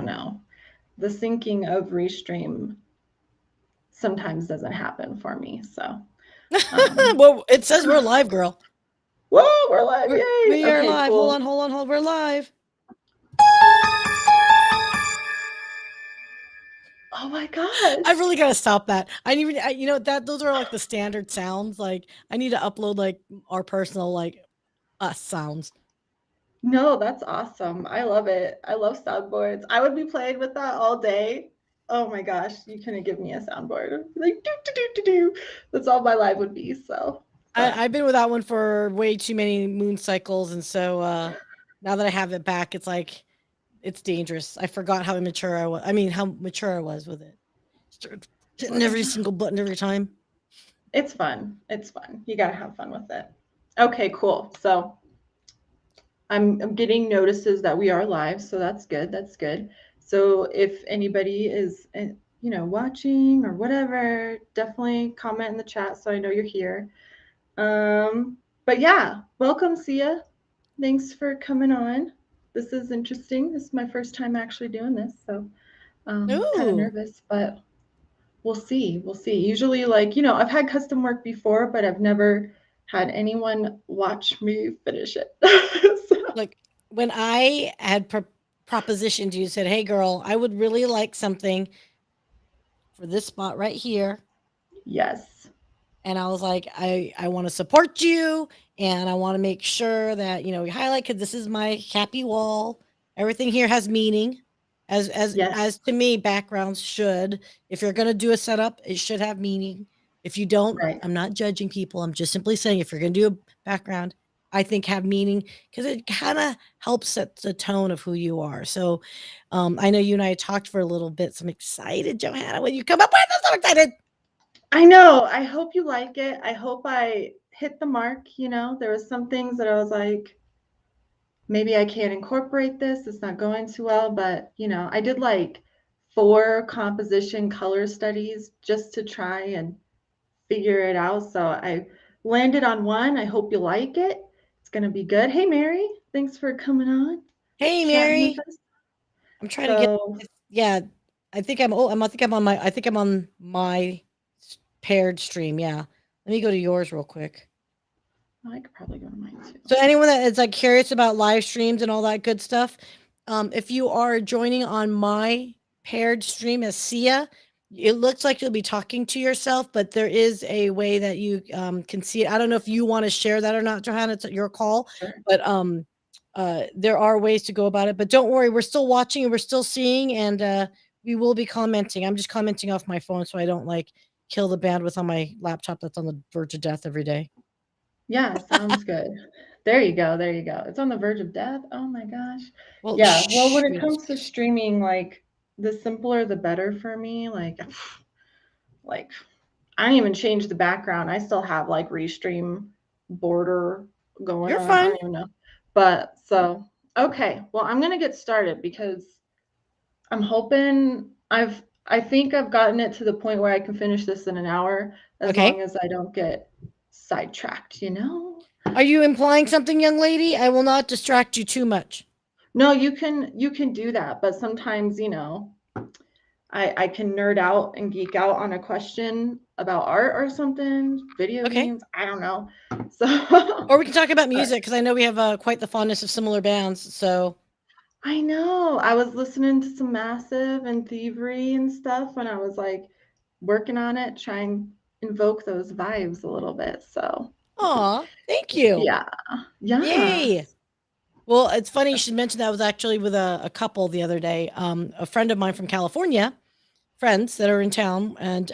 don't know. The syncing of Restream sometimes doesn't happen for me. So, Well, it says we're live, girl. whoa, we're live. Yay. We are Okay, live. cool. Hold on. We're live. Oh my gosh. I really gotta stop that. I need, you know, that those are like the standard sounds. Like I need to upload like our personal like us sounds. No, that's awesome. I love it. I love soundboards. I would be playing with that all day. Oh my gosh, you couldn't give me a soundboard. Like do do do do do. That's all my life would be. So, but I've been with that one for way too many moon cycles, and so now that I have it back, it's like it's dangerous. I forgot how immature I was. I mean, how mature I was with it. Started hitting every single button every time. it's fun. It's fun. You gotta have fun with it. Okay, cool. So I'm getting notices that we are live, so that's good. That's good. So if anybody is watching or whatever, definitely comment in the chat so I know you're here. But yeah, welcome, Syya. Thanks for coming on. This is interesting. This is my first time actually doing this, so kind of Ooh, nervous, but we'll see. We'll see. Usually, like, I've had custom work before, but I've never had anyone watch me finish it. So, like when I had propositioned you, said, "Hey, girl, I would really like something for this spot right here," yes. and I was like, I want to support you, and I want to make sure that we highlight because this is my happy wall. Everything here has meaning, as Yes. to me, backgrounds should. If you're gonna do a setup, it should have meaning. If you don't, Right. I'm not judging people. I'm just simply saying if you're gonna do a background, I think have meaning because it kind of helps set the tone of who you are. So, I know you and I talked for a little bit. So I'm excited, Johanna, when you come up with. I'm so excited. I know. I hope you like it. I hope I hit the mark. There was some things that I was like, maybe I can't incorporate this. It's not going too well, but I did like 4 composition color studies just to try and figure it out. So I landed on one. I hope you like it. It's gonna be good. Hey Mary, thanks for coming on, Hey, chatting with Mary. us. I'm trying to get. So Yeah, I think I'm. Oh, I think I'm on my. I think I'm on my paired stream. Yeah. Let me go to yours real quick. I could probably go to mine So too. anyone that is like curious about live streams and all that good stuff, if you are joining on my paired stream as Sia, it looks like you'll be talking to yourself, but there is a way that you can see it. I don't know if you want to share that or not, Johanna. It's your call, Sure. but there are ways to go about it. But don't worry, we're still watching and we're still seeing, and we will be commenting. I'm just commenting off my phone so I don't like kill the bandwidth on my laptop that's on the verge of death every day. Yeah, sounds good. There you go. There you go. It's on the verge of death. Oh my gosh. Well, Yeah. Well, shh, when we it don't comes to speak. streaming, like the simpler the better for me. Like I don't even change the background. I still have like restream border going You're on. I fine. don't even know. But so okay. Well, I'm gonna get started because I'm hoping I think I've gotten it to the point where I can finish this in an hour as long Okay. as I don't get sidetracked. Are you implying something, young lady? I will not distract you too much. No, you can do that, but sometimes I can nerd out and geek out on a question about art or something, video Okay. games, I don't know. So Or we can talk about but music because I know we have quite the fondness of similar bands. So, I know. I was listening to some Massive and Thievery and stuff when I was like working on it, trying to invoke those vibes a little bit. So aw, thank you. yeah. Yeah. Yay. Well, it's funny you should mention that. I was actually with a couple the other day. A friend of mine from California, friends that are in town, and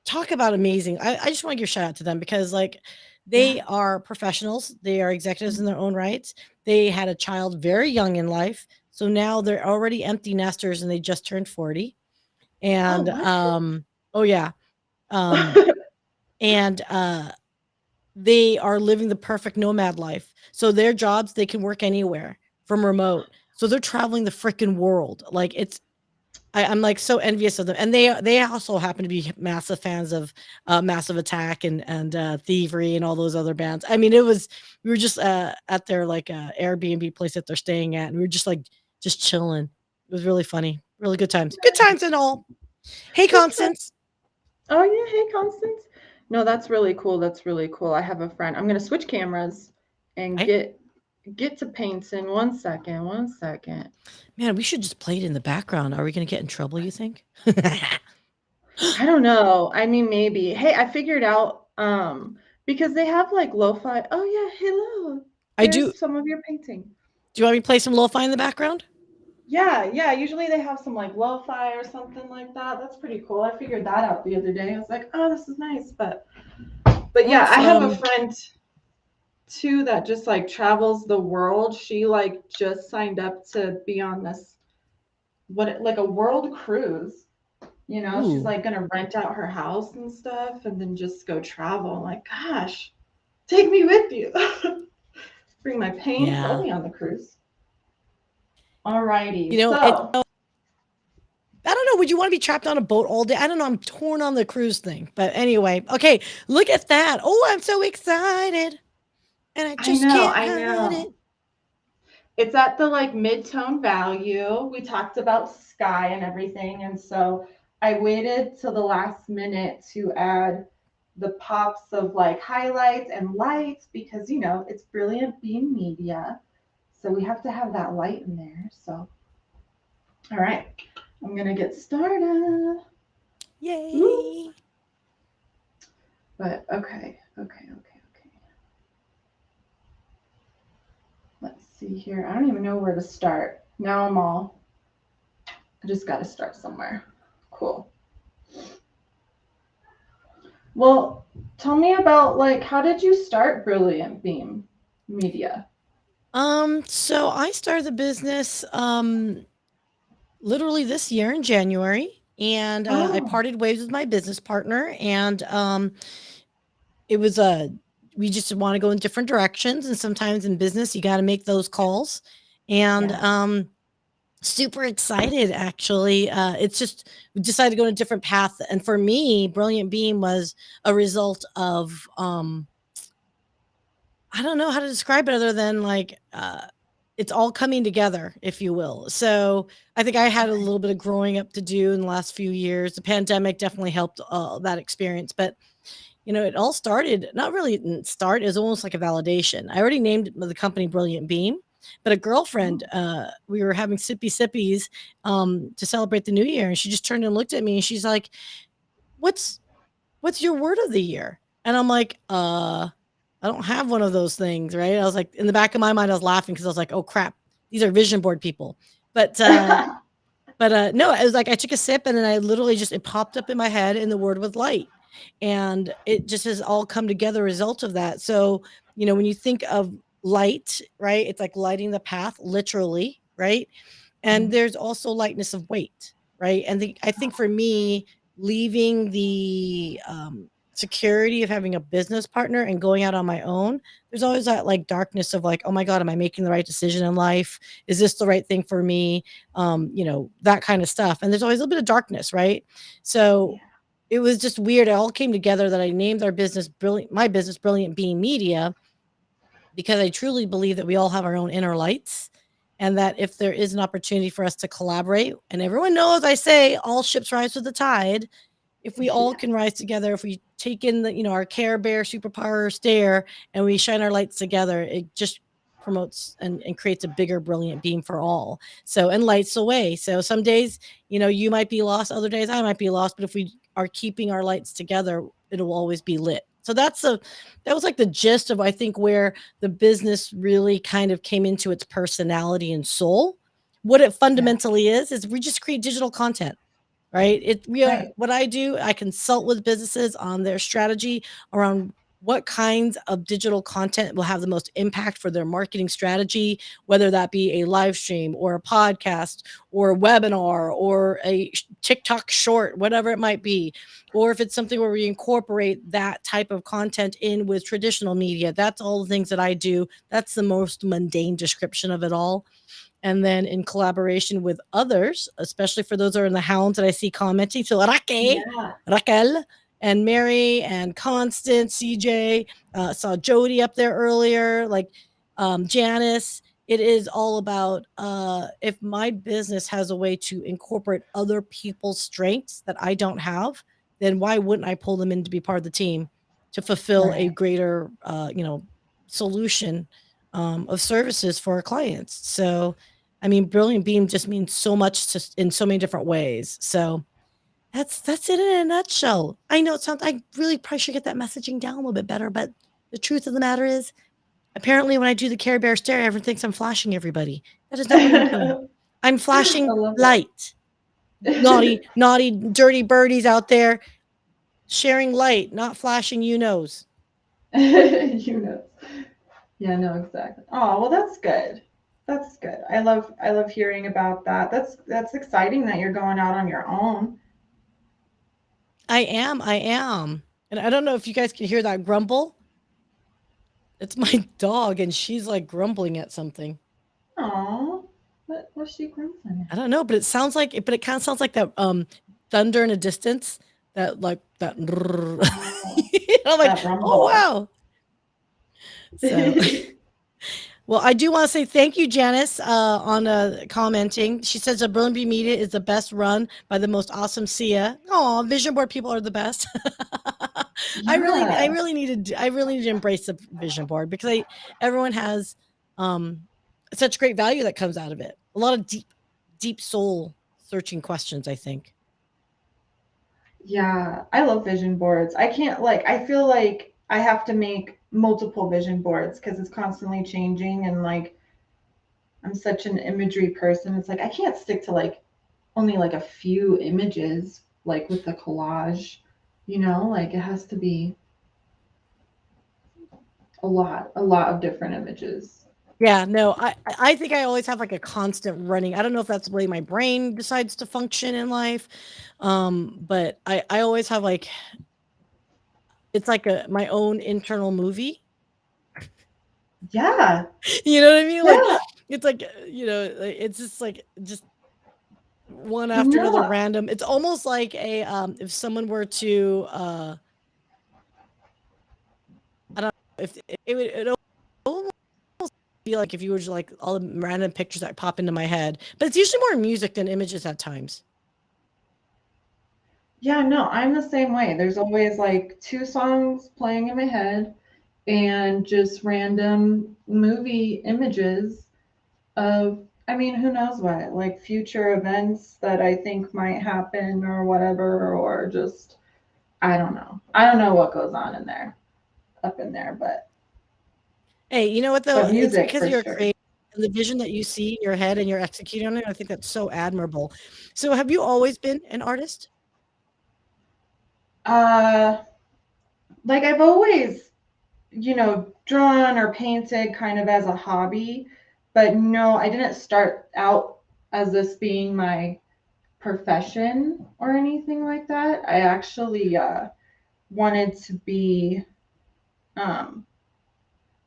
talk about amazing. I just want to give a shout out to them because like Yeah. they are professionals. They are executives in their own rights. They had a child very young in life. So now they're already empty nesters and they just turned 40. Oh, And what? oh yeah. Um and they are living the perfect nomad life. So their jobs they can work anywhere from remote. So they're traveling the freaking world. Like I'm like so envious of them, and they also happen to be massive fans of Massive Attack and Thievery and all those other bands. I mean, it was we were just at their like Airbnb place that they're staying at, and we were just like just chilling. It was really funny. Really good times. Good times and all. Hey, Good time. Constance. Oh yeah, hey Constance. No, that's really cool. That's really cool. I have a friend. I'm gonna switch cameras and Hey, get to painting. One second. One second. man, we should just play it in the background. Are we going to get in trouble, you think? I don't know. I mean, maybe. Hey, I figured out because they have like lo-fi. Oh yeah, hello. I do. There's some of your painting. Do you want me to play some lo-fi in the background? Yeah, yeah. Usually they have some like lo-fi or something like that. That's pretty cool. I figured that out the other day. I was like, oh, this is nice. But Or yeah, if I have a friend too that just like travels the world. She like just signed up to be on this like a world cruise. You know, she's ooh, like gonna rent out her house and stuff and then just go travel. I'm like, gosh, take me with you. Bring my paints. I'll yeah. be on the cruise. Alrighty. You know, it So I don't know. Would you want to be trapped on a boat all day? I don't know. I'm torn on the cruise thing. But anyway, okay, look at that. Oh, I'm so excited. And I I just know, can't I hide know. it. It's at the like mid-tone value. We talked about sky and everything, and so I waited till the last minute to add the pops of like highlights and lights because it's brilliant beam media. So we have to have that light in there. So all right, I'm gonna get started. Ooh. Yay. But okay. Let's see here. I don't even know where to start. Now I just got to start somewhere. Cool. Well, tell me about like how did you start Brilliant Beam Media? So I started the business literally this year in January, and I Oh, parted ways with my business partner, and it was we just want to go in different directions, and sometimes in business you got to make those calls, and yeah. super excited actually. It's just we decided to go in a different path, and for me, Brilliant Beam was a result of I don't know how to describe it other than like it's all coming together, if you will. So I think I had a Okay. little bit of growing up to do in the last few years. The pandemic definitely helped that experience, but it all started not really didn't start. It was almost like a validation. I already named the company Brilliant Beam, but a girlfriend, Oh, we were having sippy sippies to celebrate the new year, and she just turned and looked at me, and she's like, "What's what's your word of the year?" And I'm like, I don't have one of those things, right? I was like, in the back of my mind, I was laughing because I was like, oh crap, these are vision board people. But no, it was like I took a sip and then I literally just it popped up in my head and the word was light. And it just has all come together result of that. So, when you think of light, right? It's like lighting the path literally, right? And Mhm. there's also lightness of weight, right? And I think for me, leaving the security of having a business partner and going out on my own, there's always that like darkness of like, oh my God, am I making the right decision in life? Is this the right thing for me? That kind of stuff. And there's always a little bit of darkness, right? So Yeah. it was just weird. It all came together that I named our business my business Brilliant Being Media, because I truly believe that we all have our own inner lights, and that if there is an opportunity for us to collaborate, and everyone knows I say all ships rise with the tide, if we all Yeah. can rise together, if we take in our Care Bear superpower stare and we shine our lights together, it just promotes and creates a bigger brilliant beam for all. So and lights the way. So some days, you might be lost, other days I might be lost, but if we are keeping our lights together, it'll always be lit. So that was like the gist of I think where the business really kind of came into its personality and soul. What it Yeah. fundamentally is we just create digital content, right? We are Right. what I do. I consult with businesses on their strategy around what kinds of digital content will have the most impact for their marketing strategy, whether that be a live stream or a podcast or a webinar or a TikTok short, whatever it might be, or if it's something where we incorporate that type of content in with traditional media. That's all the things that I do. That's the most mundane description of it all. And then in collaboration with others, especially for those that are in the hounds that I see commenting. So Yeah. Raquel, and Mary and Constance, CJ, saw Jody up there earlier, like Janice. it is all about if my business has a way to incorporate other people's strengths that I don't have, then why wouldn't I pull them in to be part of the team to fulfill a Right. greater, solution of services for our clients? So, I mean, Brilliant Beam just means so much to, in so many different ways. So that's it in a nutshell. I know it sounds. I really probably should get that messaging down a little bit better, but the truth of the matter is, apparently, when I do the Care Bear stare, everyone thinks I'm flashing everybody. That is not what I'm doing. I'm I flashing love light. it. Naughty, naughty, dirty birdies out there sharing light, not flashing you knows. You know. Yeah, no, exactly. Oh, well, that's good. That's good. I love hearing about that. That's exciting that you're going out on your own. I am. And I don't know if you guys can hear that grumble. It's my dog, and she's like grumbling at something. Oh, what's she grumbling I don't know, but it kind of sounds like that thunder in a distance. That like that. at? Oh, I'm like, that oh rumble. wow. So well, I do want to say thank you, Janice, on commenting. She says that Brilliant Bee Media is the best run by the most awesome Sia. Oh, vision board people are the best. Yeah. I really need to embrace the vision board because everyone has um, such great value that comes out of it. A lot of deep soul searching questions. I think. Yeah, I love vision boards. I can't like I feel like I have to make multiple vision boards because it's constantly changing and like I'm such an imagery person. It's like I can't stick to like only like a few images like with the collage, like it has to be a lot of different images. Yeah, no, I think I always have like a constant running. I don't know if that's the way my brain decides to function in life, but I always have like it's like a my own internal movie. Yeah. You know what I mean? Like Yeah. it's like like, it's just one after another No. random. It's almost like a if someone were to I don't know if it would almost be like if you were just like all the random pictures that pop into my head, but it's usually more music than images at times. Yeah, no, I'm the same way. There's always like two songs playing in my head and just random movie images of, I mean, who knows what, like future events that I think might happen or whatever, or just, I don't know. I don't know what goes on in there, up in there, Hey, you know what though? but It's music because for you're sure. creative and the vision that you see in your head and you're executing on it. I think that's so admirable. So, have you always been an artist? Uh, like I've always, drawn or painted kind of as a hobby, but no, I didn't start out as this being my profession or anything like that. I actually wanted to be, um,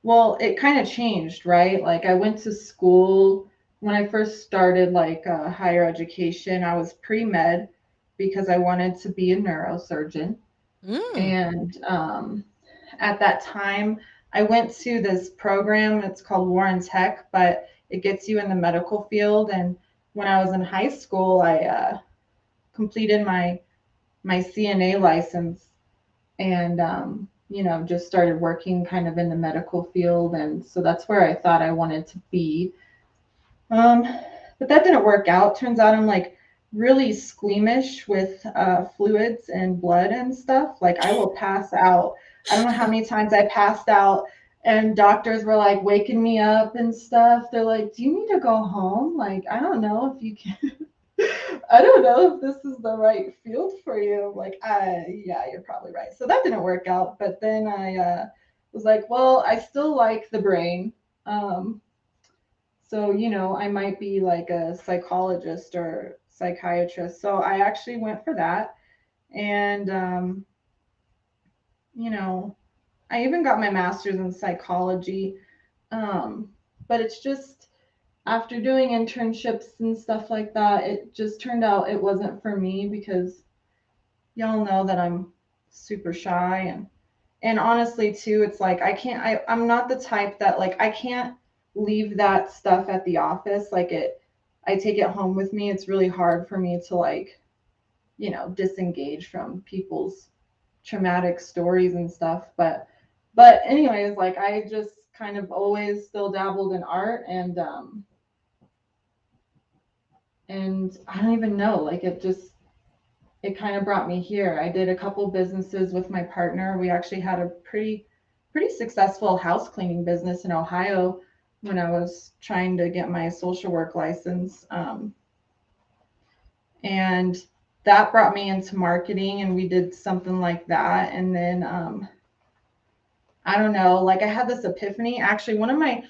well, it kind of changed, right? Like I went to school when I first started like higher education. I was pre med because I wanted to be a neurosurgeon. Mm. And at that time, I went to this program. It's called Warren Tech, but it gets you in the medical field. And when I was in high school, I completed my CNA license and just started working kind of in the medical field. And so that's where I thought I wanted to be. Um, but that didn't work out. Turns out I'm like really squeamish with fluids and blood and stuff. Like I will pass out. I don't know how many times I passed out, and doctors were like waking me up and stuff. They're like, "Do you need to go home?" Like, I don't know if you can. I don't know if this is the right field for you. I'm like, yeah, you're probably right. So that didn't work out. But then I was like, well, I still like the brain. Um, so, I might be like a psychologist or psychiatrist. So I actually went for that. And, you know, I even got my master's in psychology. Um, but it's just after doing internships and stuff like that, it just turned out it wasn't for me because y'all know that I'm super shy and honestly too, it's like I'm not the type that like I can't leave that stuff at the office. Like I take it home with me. It's really hard for me to like, disengage from people's traumatic stories and stuff. But anyways, like I just kind of always still dabbled in art and I don't even know, like it kind of brought me here. I did a couple businesses with my partner. We actually had a pretty successful house cleaning business in Ohio when I was trying to get my social work license. And that brought me into marketing, and we did something like that. And then I don't know, like I had this epiphany. Actually, one of my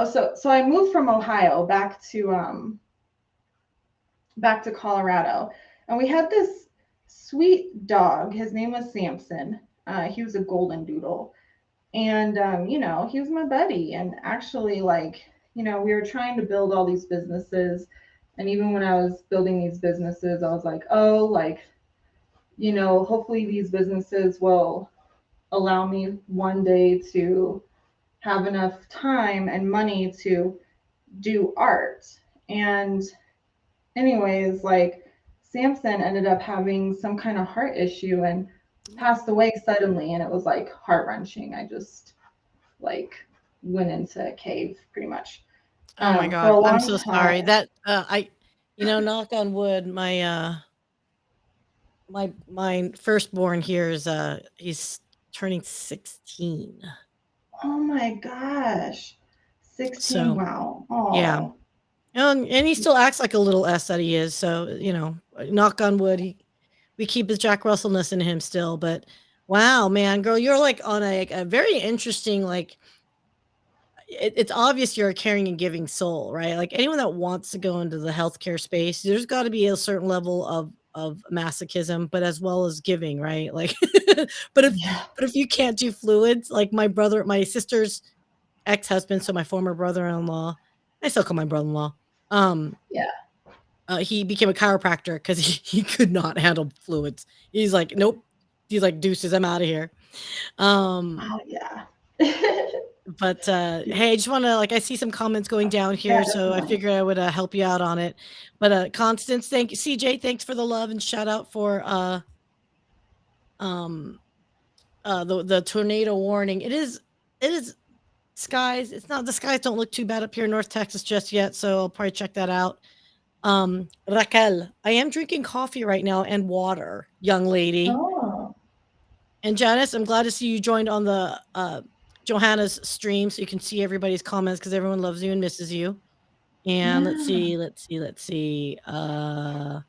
so I moved from Ohio back to Colorado, and we had this sweet dog. His name was Samson. He was a golden doodle, and he was my buddy. And actually, like, we were trying to build all these businesses, and even when I was building these businesses, I was like, oh, like, hopefully these businesses will allow me one day to have enough time and money to do art. And anyways, like Samson ended up having some kind of heart issue and passed away suddenly, and it was like heart wrenching. I just like went into a cave pretty much. Oh my For a god, I'm long so time. sorry. That knock on wood, my firstborn here is he's turning 16. Oh my gosh. 16. So, Wow. yeah. Oh. And he still acts like a little S that he is. So, knock on wood, we keep his Jack Russellness in him still. But wow, man, girl, you're like on a very interesting, like, it's obvious you're a caring and giving soul, right? Like anyone that wants to go into the healthcare space, there's got to be a certain level of masochism, but as well as giving, right? Like, but if Yeah. but if you can't do fluids, like my sister's ex-husband, so my former brother-in-law, I still call my brother-in-law. Um, Yeah. he became a chiropractor because he could not handle fluids. He's like, nope. He's like, deuces, I'm out of here. Um, Oh yeah. But, hey, I just wanna like, I see some comments going down Yeah, here, so I definitely. figured I would, help you out on it. But, Constance, thank you. CJ, thanks for the love and shout out for, um, the tornado warning. It is skies. It's not the skies don't look too bad up here in North Texas just yet, so I'll probably check that out. Raquel, I am drinking coffee right now and water, young lady. Oh. And Janice, I'm glad to see you joined on the, Johanna's stream so you can see everybody's comments because everyone loves you and misses you. And let's Yeah. see, let's see, let's see. I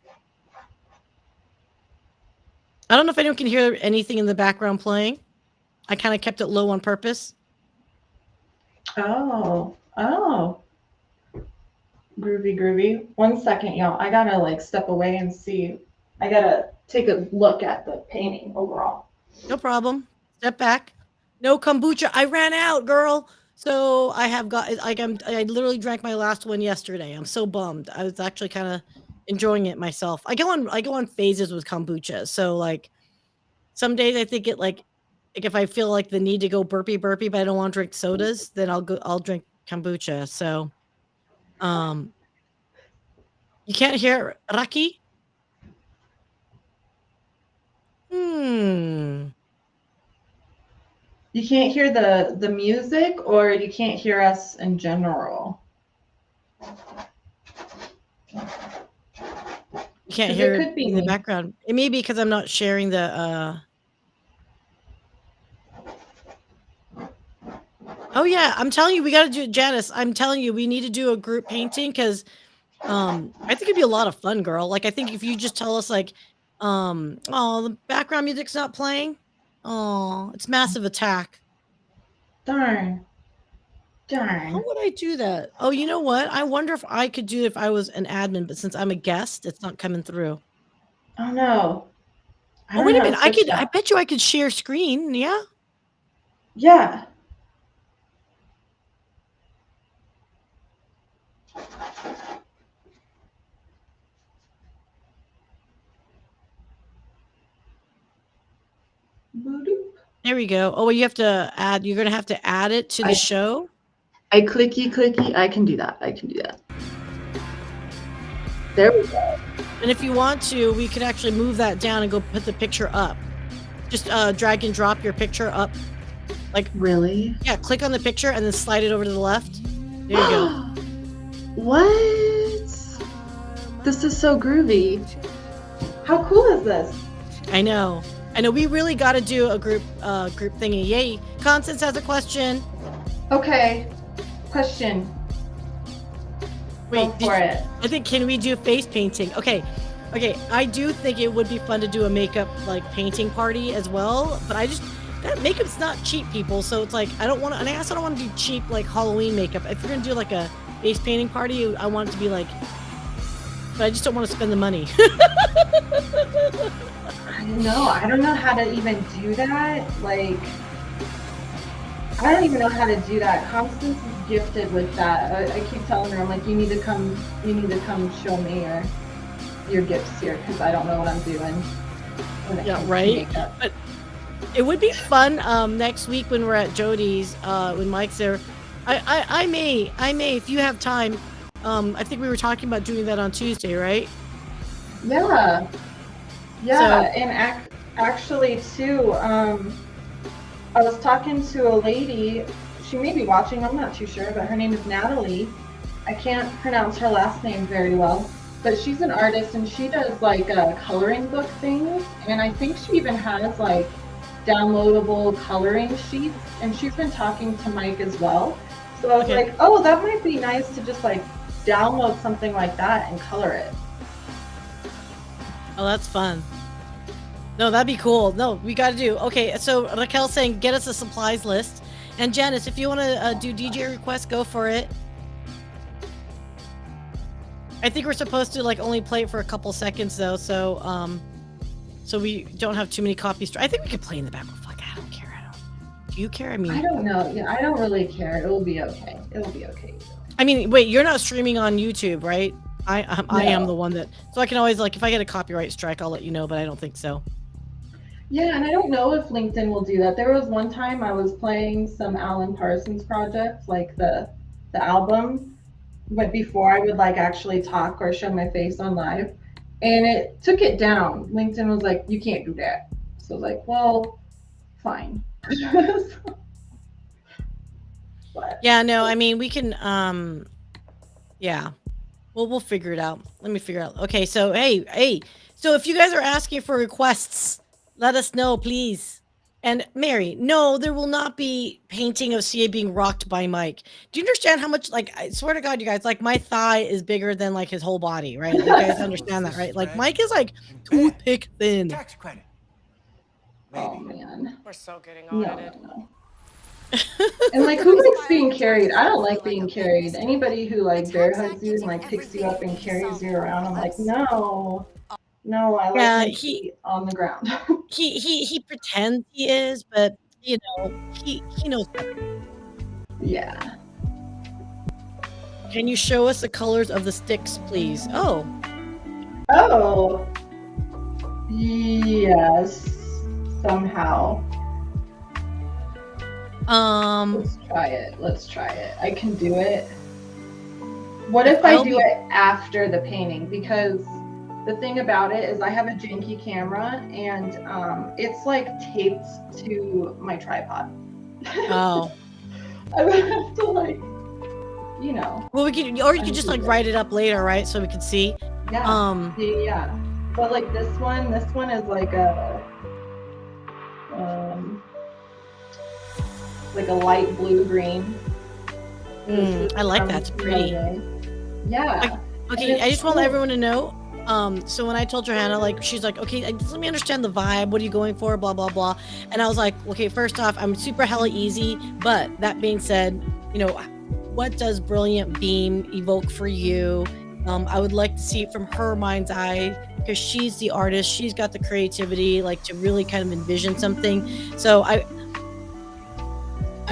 don't know if anyone can hear anything in the background playing. I kind of kept it low on purpose. Oh. Oh. Groovy, groovy. 1 second, y'all. I gotta like step away and see. I gotta take a look at the painting overall. No problem. Step back. No kombucha. I ran out, girl. So I have got like I literally drank my last one yesterday. I'm so bummed. I was actually kind of enjoying it myself. I go on phases with kombucha. So like some days I think it like if I feel like the need to go burpy burpy, but I don't want to drink sodas, then I'll drink kombucha. So um you can't hear Raki? Hmm. You can't hear the music, or you can't hear us in general. You can't Because it hear could be in the me. background. It may be because I'm not sharing the Oh yeah, I'm telling you, we got to do Janice. I'm telling you, we need to do a group painting because I think it'd be a lot of fun, girl. Like I think if you just tell us like, oh, the background music's not playing. Oh, it's Massive Attack. Darn. How Darn. would I do that? Oh, you know what? I wonder if I could do it if I was an admin, but since I'm a guest, it's not coming through. Oh no. I Oh, don't wait know a how to minute. I switch could. I that. bet you I could share screen. Yeah. Yeah. Boop. There we go. Oh, you have to add. You're gonna have to add it to the I show. I clicky. I can do that. There we go. And if you want to, we could actually move that down and go put the picture up. Just drag and drop your picture up. Like, really? Yeah, click on the picture and then slide it over to the left. There you go. What? This is so groovy. How cool is this? I know. We really got to do a group thingy. Yay. Constance has a question. Okay. Question. Wait, Go for it. I think, can we do face painting? Okay. I do think it would be fun to do a makeup like painting party as well, but that makeup's not cheap, people. So it's like, I also don't want to do cheap like Halloween makeup. If you're gonna do like a face painting party, I want it to be like, but I just don't want to spend the money. I don't know how to even do that. Like, I don't even know how to do that. Constance is gifted with that. I keep telling her, I'm like, you need to come show me your gifts here, because I don't know what I'm doing. Yeah, right. But it would be fun next week when we're at Jody's, when Mike's there. I may, if you have time. I think we were talking about doing that on Tuesday, right? Yeah. And actually too, I was talking to a lady. She may be watching, I'm not too sure, but her name is Natalie. I can't pronounce her last name very well, but she's an artist and she does like coloring book things, and I think she even has like downloadable coloring sheets, and she's been talking to Mike as well. So I was like, oh, that might be nice to just like download something like that and color it. Oh, that's fun. No, that'd be cool. No, we got to do. Okay, so Raquel's saying get us a supplies list. And Janice, if you want to do DJ requests, go for it. I think we're supposed to like only play it for a couple seconds though, so we don't have too many copies. I think we could play in the background. Fuck, I don't care. Do you care? I mean, I don't know. Yeah, I don't really care. It will be okay. I mean, wait, you're not streaming on YouTube, right? I am the one that, so I can always like, if I get a copyright strike, I'll let you know, but I don't think so. Yeah, and I don't know if LinkedIn will do that. There was one time I was playing some Alan Parsons projects, like the album, but before I would like actually talk or show my face on live, and it took it down. LinkedIn was like, you can't do that. So I was like, well, fine. But, yeah, no, I mean, we can, yeah. Well, we'll figure it out. Let me figure out. Okay, so hey. So if you guys are asking for requests, let us know, please. And Mary, no, there will not be painting of Syya being rocked by Mike. Do you understand how much, like, I swear to God, you guys, like, my thigh is bigger than, like, his whole body, right? Like, you guys understand that, right? Like, Mike is, like, toothpick thin. Tax credit. oh, man. We're so getting audited. No. And like, who likes being carried? I don't like being carried. Anybody who like bear hugs you and like picks you up and carries you around, I'm like, no, I like my feet on the ground. he pretends he is, but you know, he knows better. Yeah. Can you show us the colors of the sticks, please? Oh, yes, somehow. Let's try it. I can do it. What if I do it after the painting? Because the thing about it is I have a janky camera and it's like taped to my tripod. Oh. I would have to like, you know. Well, you could just like write it up later, right? So we could see. Yeah. Yeah. But like this one is like a light blue green. I like that. It's pretty. Yeah. Okay, I just want everyone to know. So when I told Johanna, like, she's like, okay, let me understand the vibe. What are you going for? Blah, blah, blah. And I was like, okay, first off, I'm super hella easy. But that being said, you know, what does Brilliant Beam evoke for you? I would like to see it from her mind's eye, because she's the artist. She's got the creativity, like, to really kind of envision something. So I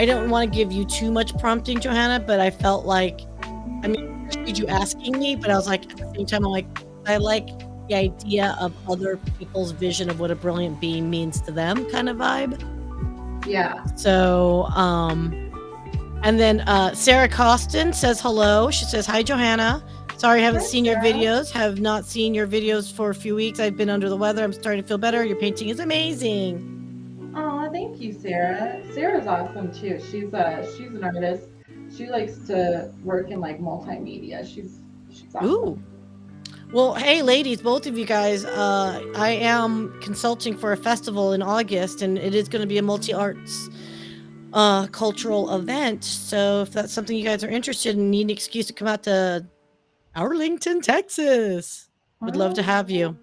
don't want to give you too much prompting, Johanna, but I felt like, I mean, I appreciate you asking me, but I was like, at the same time, I'm like, I like the idea of other people's vision of what a brilliant beam means to them kind of vibe. Yeah. So, And then Sarah Costin says hello. She says, hi, Johanna. Sorry, I haven't Hi, seen your Sarah. videos. Have not seen your videos for a few weeks. I've been under the weather. I'm starting to feel better. Your painting is amazing. Oh, thank you, Sarah. Sarah's awesome too. She's an artist. She likes to work in like multimedia. She's Ooh. awesome. Well, hey, ladies, both of you guys, I am consulting for a festival in August, and it is going to be a multi-arts cultural event. So if that's something you guys are interested in, need an excuse to come out to Arlington, Texas, would love to have you.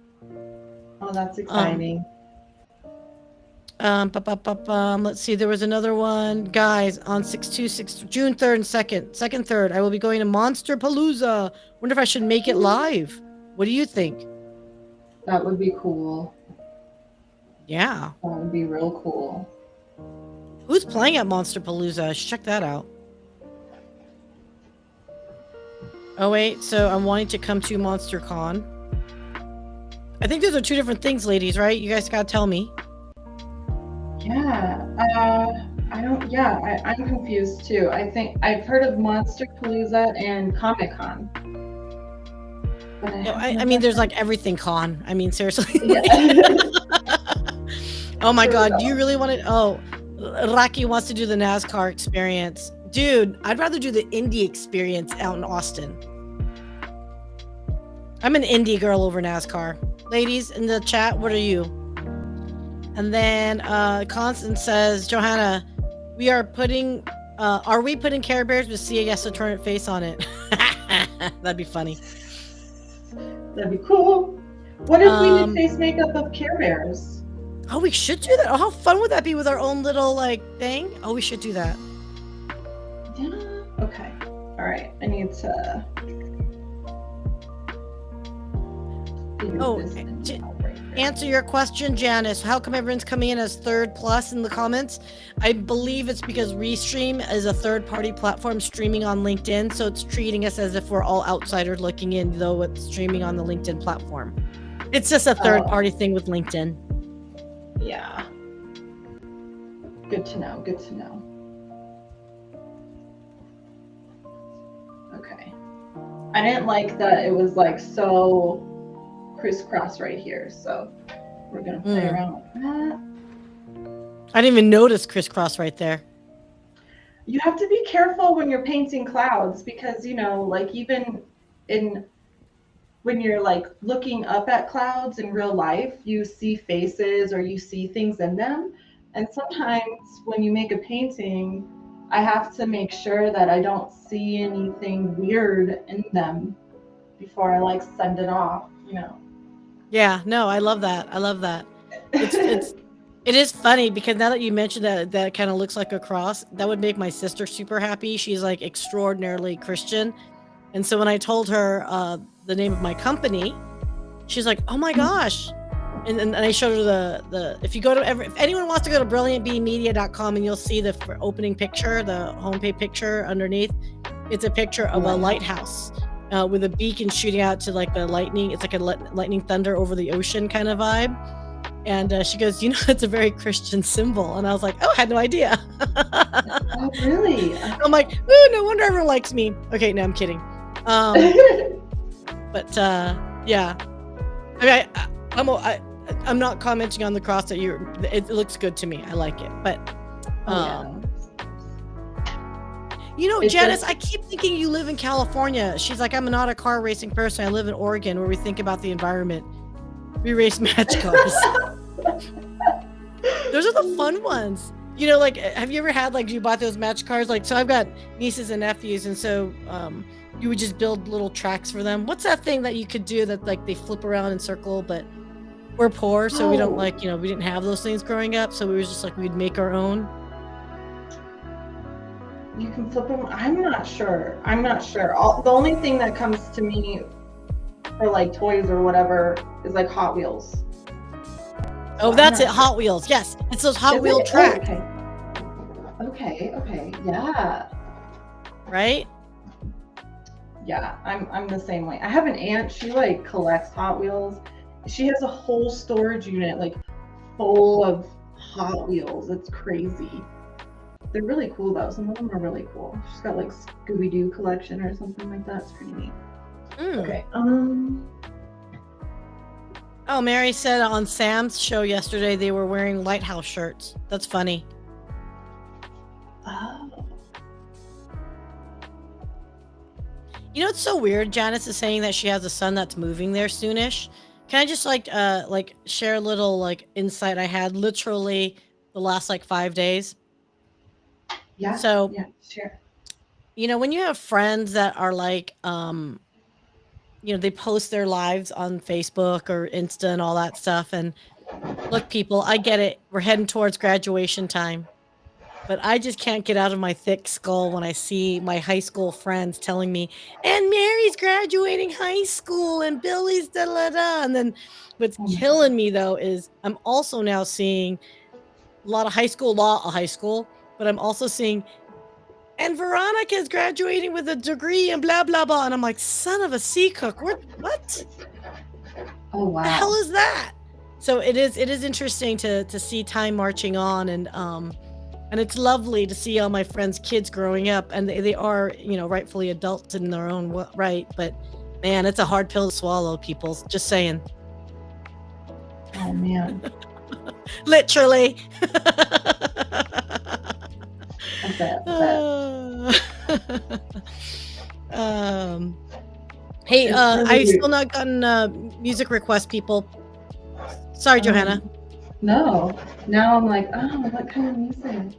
Oh, that's Um, exciting. Let's see. There was another one, guys, on June 3rd and 2nd, 3rd. I will be going to Monster Palooza. Wonder if I should make it live. What do you think? That would be cool. Yeah. That would be real cool. Who's playing at Monster Palooza? I should check that out. Oh wait, so I'm wanting to come to Monster Con. I think those are two different things, ladies, right? You guys gotta tell me. Yeah. I don't. Yeah, I'm confused too. I think I've heard of Monster Palooza and Comic Con. But No, I mean, there's like everything con. I mean, seriously. Yeah. Oh my True god, do though. you really want to? Oh, Rocky wants to do the NASCAR experience. Dude, I'd rather do the indie experience out in Austin. I'm an indie girl over NASCAR. Ladies in the chat, what are you? And then Constance says, Johanna, are we putting Care Bears with Syya Yasotornrat face on it? That'd be funny. That'd be cool. What if we did face makeup of Care Bears? Oh, we should do that. Oh, how fun would that be with our own little like thing? Oh, we should do that. Yeah. Okay. All right. I need to. Oh, answer your question, Janice. How come everyone's coming in as third plus in the comments? I believe it's because Restream is a third-party platform streaming on LinkedIn, so it's treating us as if we're all outsiders looking in, though it's streaming on the LinkedIn platform. It's just a third-party thing with LinkedIn. Yeah. Good to know. Good to know. Okay. I didn't like that it was like so crisscross right here, so we're gonna play around with that. I didn't even notice crisscross right there. You have to be careful when you're painting clouds because, you know, like even when you're like looking up at clouds in real life, you see faces or you see things in them. And sometimes when you make a painting, I have to make sure that I don't see anything weird in them before I like send it off, you know. Yeah, no, I love that. I love that. It is funny because now that you mentioned that kind of looks like a cross, that would make my sister super happy. She's like extraordinarily Christian. And so when I told her the name of my company, she's like, oh my gosh. And I showed her the if you go to if anyone wants to go to brilliantbmedia.com and you'll see the opening picture, the homepage picture underneath, it's a picture of a lighthouse with a beacon shooting out to like the lightning. It's like a lightning thunder over the ocean kind of vibe. And she goes, you know, it's a very Christian symbol. And I was like, oh, I had no idea. Oh, really? I'm like, ooh, no wonder everyone likes me. Okay, no, I'm kidding. But yeah. I mean, I'm not commenting on the cross that it looks good to me. I like it. But you know, Janice, I keep thinking you live in California. She's like, I'm not a car racing person. I live in Oregon where we think about the environment. We race match cars. Those are the fun ones. You know, like, have you ever had, like, you bought those match cars? Like, so I've got nieces and nephews, and so you would just build little tracks for them. What's that thing that you could do that, like, they flip around in circle, but we're poor, so we don't, like, you know, we didn't have those things growing up, so we was just, like, we'd make our own. You can flip them? I'm not sure. The only thing that comes to me for, like, toys or whatever is, like, Hot Wheels. Oh, that's it. Hot Wheels. Yes. It's those Hot Wheel tracks. Okay. Yeah. Right? Yeah, I'm the same way. I have an aunt, she like collects Hot Wheels. She has a whole storage unit like full of Hot Wheels. It's crazy. They're really cool though. Some of them are really cool. She's got like Scooby-Doo collection or something like that. It's pretty neat. Okay. Oh, Mary said on Sam's show yesterday they were wearing lighthouse shirts. That's funny. Oh. You know, it's so weird. Janice is saying that she has a son that's moving there soonish. Can I just like share a little like insight I had literally the last like 5 days? Yeah. So yeah, sure. You know, when you have friends that are like you know, they post their lives on Facebook or Insta and all that stuff. And look, people, I get it. We're heading towards graduation time. But I just can't get out of my thick skull when I see my high school friends telling me, and Mary's graduating high school and Billy's da da da. And then what's killing me though is I'm also now seeing a lot of high school, but I'm also seeing, and Veronica's graduating with a degree and blah blah blah. And I'm like, son of a sea cook. What? Oh wow. What the hell is that? So it is interesting to see time marching on, and it's lovely to see all my friends' kids growing up, and they are, you know, rightfully adults in their own right. But man, it's a hard pill to swallow, people. Just saying. Oh man. Literally. Hey, I've still not gotten music requests, people. Sorry, Johanna. No. Now I'm like, oh, what kind of music?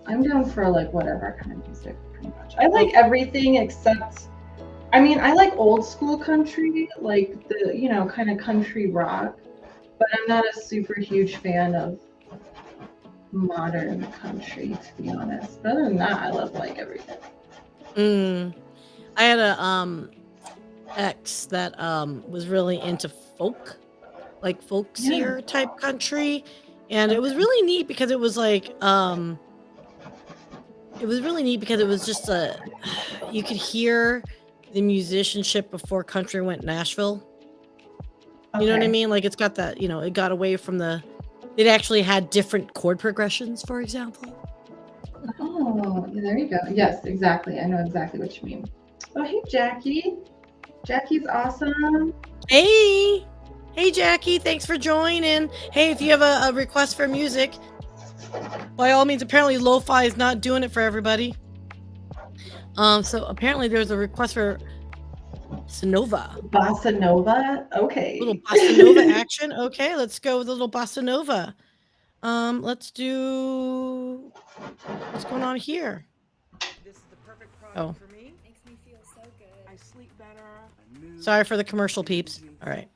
I'm down for like whatever kind of music, pretty much. I like everything except, I mean, I like old school country, like the, you know, kind of country rock, but I'm not a super huge fan of modern country, to be honest. But other than that, I love like everything. I had a ex that was really into folk, like folksier type country, and it was really neat because it was like it was just you could hear the musicianship before country went Nashville. You know what I mean? Like it's got that, you know, it got away from it actually had different chord progressions, for example. Oh, there you go. Yes, exactly. I know exactly what you mean. Oh, hey, Jackie. Jackie's awesome. Hey, Jackie. Thanks for joining. Hey, if you have a request for music, by all means, apparently lo-fi is not doing it for everybody. So apparently there's a request for Bossa Nova? Okay. Little Bossa Nova action. Okay, let's go with a little Bossa Nova. Let's do, what's going on here? This is the perfect product for me. Makes me feel so good. I sleep better. Sorry for the commercial, peeps. All right.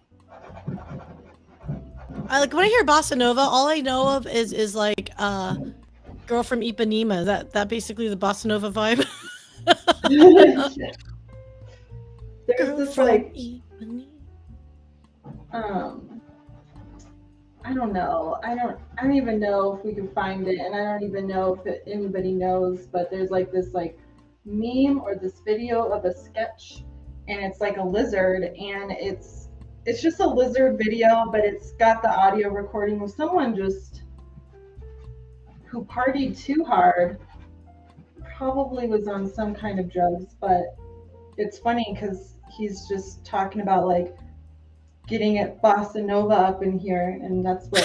Like when I hear Bossa Nova, all I know of is like Girl from Ipanema. That basically the Bossa Nova vibe. There's this like I don't know. I don't even know if we can find it, and I don't even know if anybody knows. But there's like this like meme or this video of a sketch, and it's like a lizard, and it's just a lizard video, but it's got the audio recording of someone just who partied too hard, probably was on some kind of drugs, but it's funny because he's just talking about like getting it Bossa Nova up in here, and that's what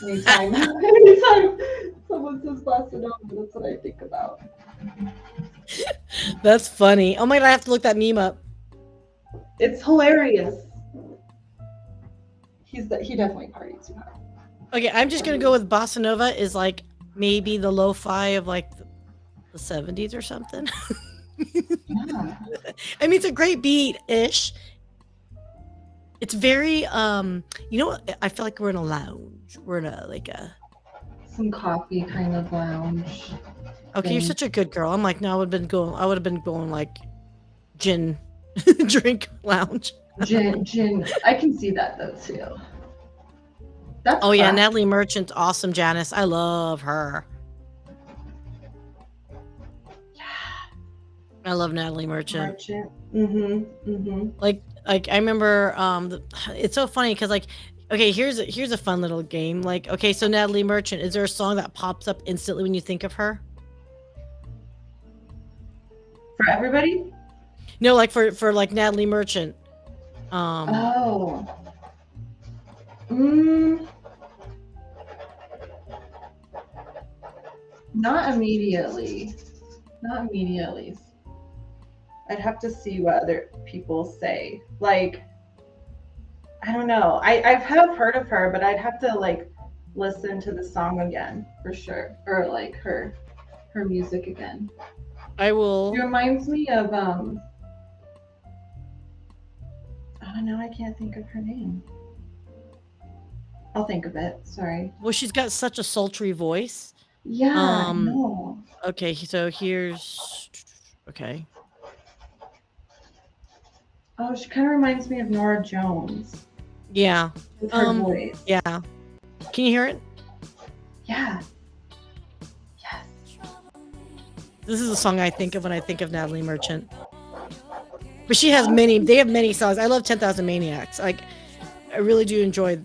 anytime someone says Bossa Nova, that's what I think about. That's funny. Oh my god, I have to look that meme up. It's hilarious. He definitely partied too hard. Okay, I'm just gonna go with Bossa Nova is like maybe the lo-fi of like the 70s or something. Yeah. I mean, it's a great beat-ish. It's very you know what? I feel like we're in a lounge. We're in a some coffee kind of lounge. Okay, you're such a good girl. I'm like, no, I would have been going like gin drink lounge. Gin. I can see that though too. That's yeah, Natalie Merchant's awesome, Janice. I love her. Yeah. I love Natalie Merchant. Mm-hmm. Mm-hmm. Like Like I remember, it's so funny because like, okay, here's a fun little game. Like, okay, so Natalie Merchant, is there a song that pops up instantly when you think of her? For everybody? No, like for like Natalie Merchant. Um, Oh. Mm, not immediately. Not immediately. I'd have to see what other people say. Like, I don't know. I have heard of her, but I'd have to like listen to the song again for sure, or like her music again. I She will. reminds me of I don't know. I can't think of her name. I'll think of it. Sorry. Well, she's got such a sultry voice. Yeah, I Um, know. okay, so here's okay. Oh, she kind of reminds me of Nora Jones Yeah. with her voice. Yeah. Can you hear it? Yeah. Yes. This is a song I think of when I think of Natalie Merchant. But she has they have many songs. I love 10,000 Maniacs. Like, I really do enjoy,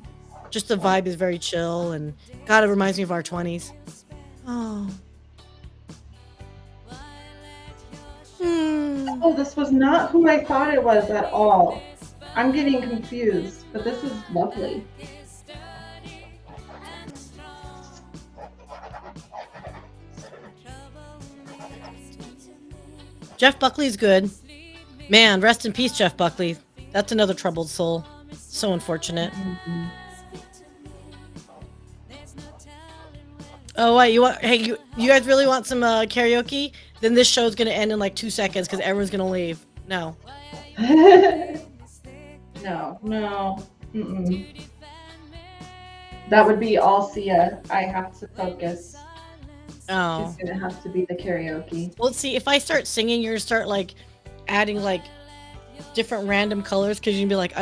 just the vibe is very chill and God, it reminds me of our 20s. Oh. Hmm. Oh, this was not who I thought it was at all. I'm getting confused, but this is lovely. Jeff Buckley's good. Man, rest in peace, Jeff Buckley. That's another troubled soul. So unfortunate. Mhm. Oh, what you want? Hey, you guys really want some karaoke? Then this show's gonna end in like 2 seconds because everyone's gonna leave. No. No, no. Mm-mm. That would be all Sia. I have to focus. Oh. She's gonna have to be the karaoke. Well, see, if I start singing, you're gonna start like adding like different random colors because you'd be like,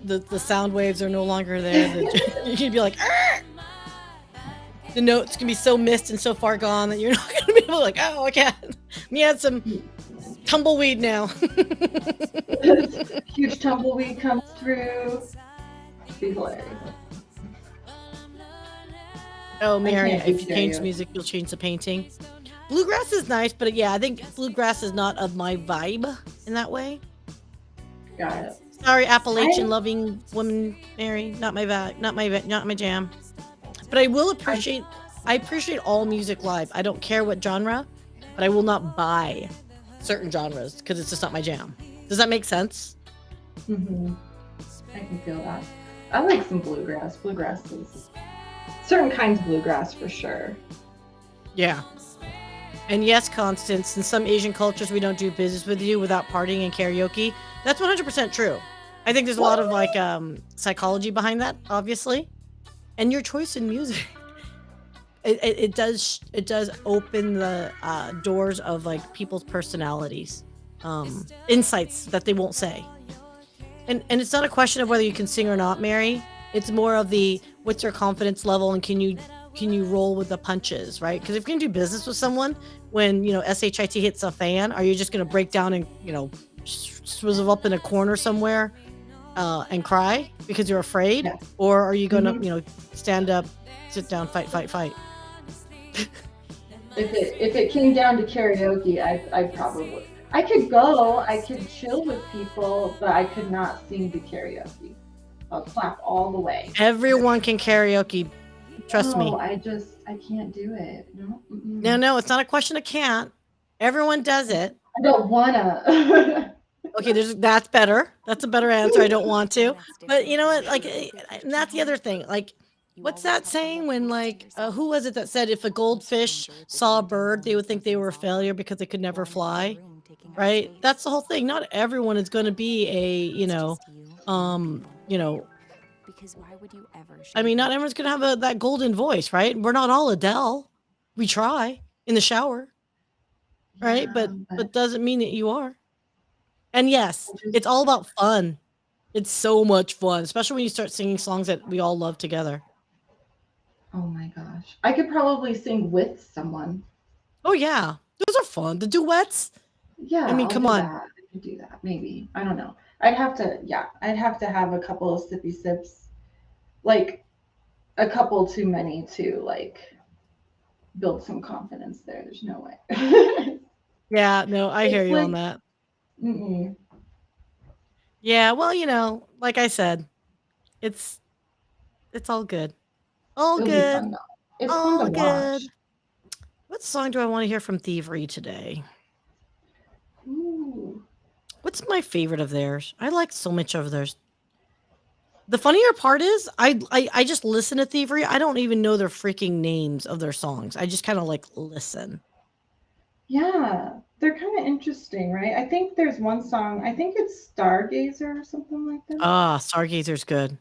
the sound waves are no longer there. You'd be like, "Arr!" The notes can be so missed and so far gone that you're not gonna be able to like, oh, I can't. Let me add some tumbleweed now. Huge tumbleweed comes through. Be hilarious. Oh, Mary, can't do if you change karaoke. music, you'll change the painting. Bluegrass is nice, but yeah, I think bluegrass is not of my vibe in that way. Got it. Sorry, Appalachian loving woman, Mary, not my vibe, not my jam. But I appreciate all music live. I don't care what genre, but I will not buy certain genres because it's just not my jam. Does that make sense? Mm-hmm. I can feel that. I like some bluegrass. Bluegrass is certain kinds of bluegrass for sure. Yeah. And yes, Constance, in some Asian cultures, we don't do business with you without partying and karaoke. That's 100% true. I think there's a lot of like psychology behind that, obviously. And your choice in music, it does open the doors of like people's personalities, insights that they won't say. And it's not a question of whether you can sing or not, Mary. It's more of the what's your confidence level and can you roll with the punches, right? Because if you're gonna do business with someone, when shit hits a fan, are you just gonna break down and swizzle up in a corner somewhere and cry because you're afraid, Yes. or are you gonna Mhm. stand up, sit down, fight? If it came down to karaoke, I probably I could go, I could chill with people, but I could not sing the karaoke. I'll clap all the way. Everyone can karaoke. Trust me. No, I can't do it. No, No, it's not a question of can't. Everyone does it. I don't wanna. Okay, that's better. That's a better answer. I don't want to. But you know what? Like, and that's the other thing. Like, what's that saying when like who was it that said if a goldfish saw a bird, they would think they were a failure because they could never fly? Right? That's the whole thing. Not everyone is going to be a, um, you know, I mean, not everyone's going to have that golden voice, right? We're not all Adele. We try in the shower, right? Yeah, But doesn't mean that you are. And yes, I just it's all about fun. It's so much fun, especially when you start singing songs that we all love together. oh my gosh. I could probably sing with someone. Oh yeah, those are fun. The duets. Yeah, I mean, I'll come do on. that. I could do that. Maybe. I don't know. I'd have to have a couple of sippy sips, like a couple too many to like build some confidence there. There's no way. Yeah, no, I hear It's you on like, that. mm-mm. Yeah, well, like I said, it's it's all good. All It'll be fun good. though. It's fun to All good. watch. What song do I want to hear from Thievery today? Ooh. What's my favorite of theirs? I like so much of theirs. The funnier part is I just listen to Thievery. I don't even know their freaking names of their songs. I just kind of like listen. Yeah, they're kind of interesting, right? I think there's one song, I think it's Stargazer or something like that. Ah, Stargazer's good.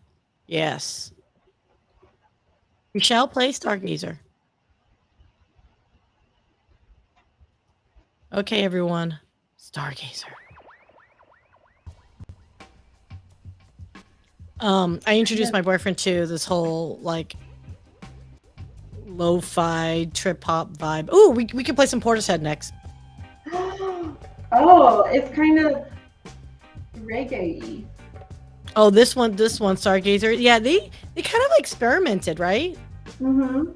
Yes. We shall play Stargazer. Okay, everyone. Stargazer. I Kind introduced of. my boyfriend to this whole like lo-fi trip hop vibe. Oh, we can play some Portishead next. Oh, it's kind of reggae-y. Oh, this one, Stargazer. Yeah, they kind of experimented, right? Mm-hmm.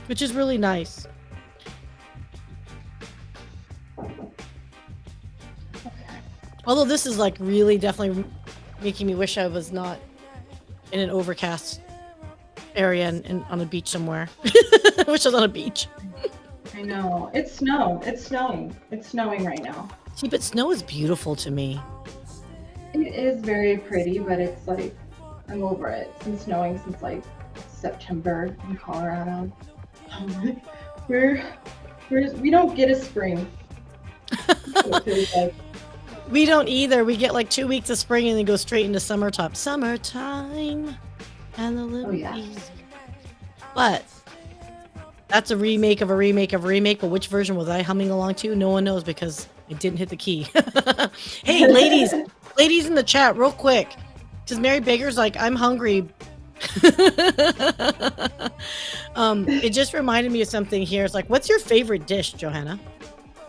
Which is really nice. Although this is like really definitely making me wish I was not in an overcast area and on a beach somewhere. I wish I was on a beach. I know. It's snow. It's snowing. It's snowing right now. See, but snow is beautiful to me. It is very pretty, but it's like I'm over it. It's been snowing since like September in Colorado. we're we don't get a spring. It feels like. We don't either. We get like 2 weeks of spring and then go straight into summertime. Summertime and the little easy. But that's a remake of a remake of a remake. But which version was I humming along to? No one knows because it didn't hit the key. Hey, ladies in the chat, real quick. Because Mary Baker's like, I'm hungry. It just reminded me of something here. It's like, what's your favorite dish, Johanna?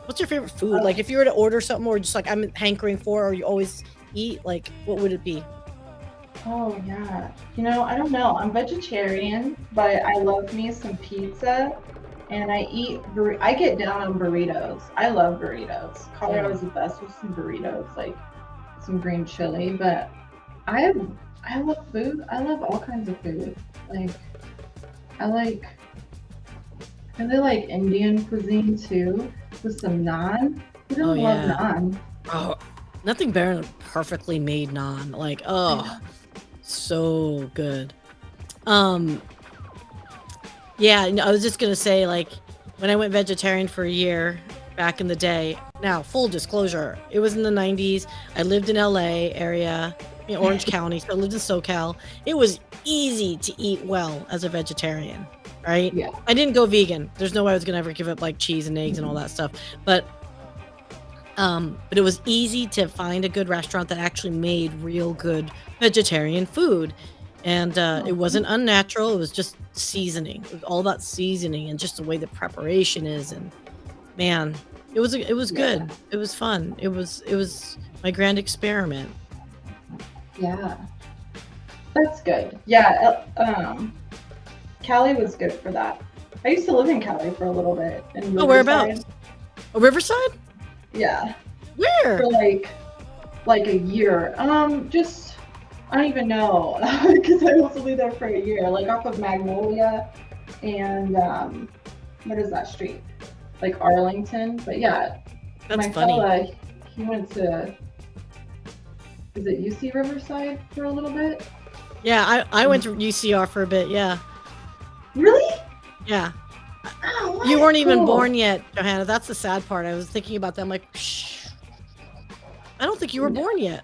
What's your favorite food? Like, if you were to order something, or just like I'm hankering for, or you always eat, like, what would it be? Oh yeah. I don't know. I'm vegetarian, but I love me some pizza, and I get down on burritos. I love burritos. Colorado's the best with some burritos, like some green chili. But I I love food. I love all kinds of food. Like I like I really like Indian cuisine too, with some naan. Who Oh doesn't love yeah. naan? Oh, nothing better than a perfectly made naan. Like, oh, so good. Yeah, I was just gonna say, like, when I went vegetarian for a year back in the day. Now, full disclosure, it was in the 90s. I lived in LA area, in Orange County, so I lived in SoCal. It was easy to eat well as a vegetarian, right? Yeah. I didn't go vegan. There's no way I was gonna ever give up like cheese and eggs and all that stuff. But it was easy to find a good restaurant that actually made real good vegetarian food. And it wasn't unnatural. It was just seasoning. It was all about seasoning and just the way the preparation is. And man, it was good. It was fun. It was my grand experiment. Yeah. That's good. Yeah. Cali was good for that. I used to live in Cali for a little bit. In Oh, whereabouts? Oh, Riverside? Yeah. Where? For like a year. Just I don't even know because I was only there for a year. Like off of Magnolia and what is that street? Like Arlington. But yeah, That's my funny. fella, he went to is it UC Riverside for a little bit? Yeah, I went to UCR for a bit. Yeah. Really? Yeah. Oh, You weren't even cool. born yet, Johanna. That's the sad part. I was thinking about that. I'm like, shh. I don't think you were born yet.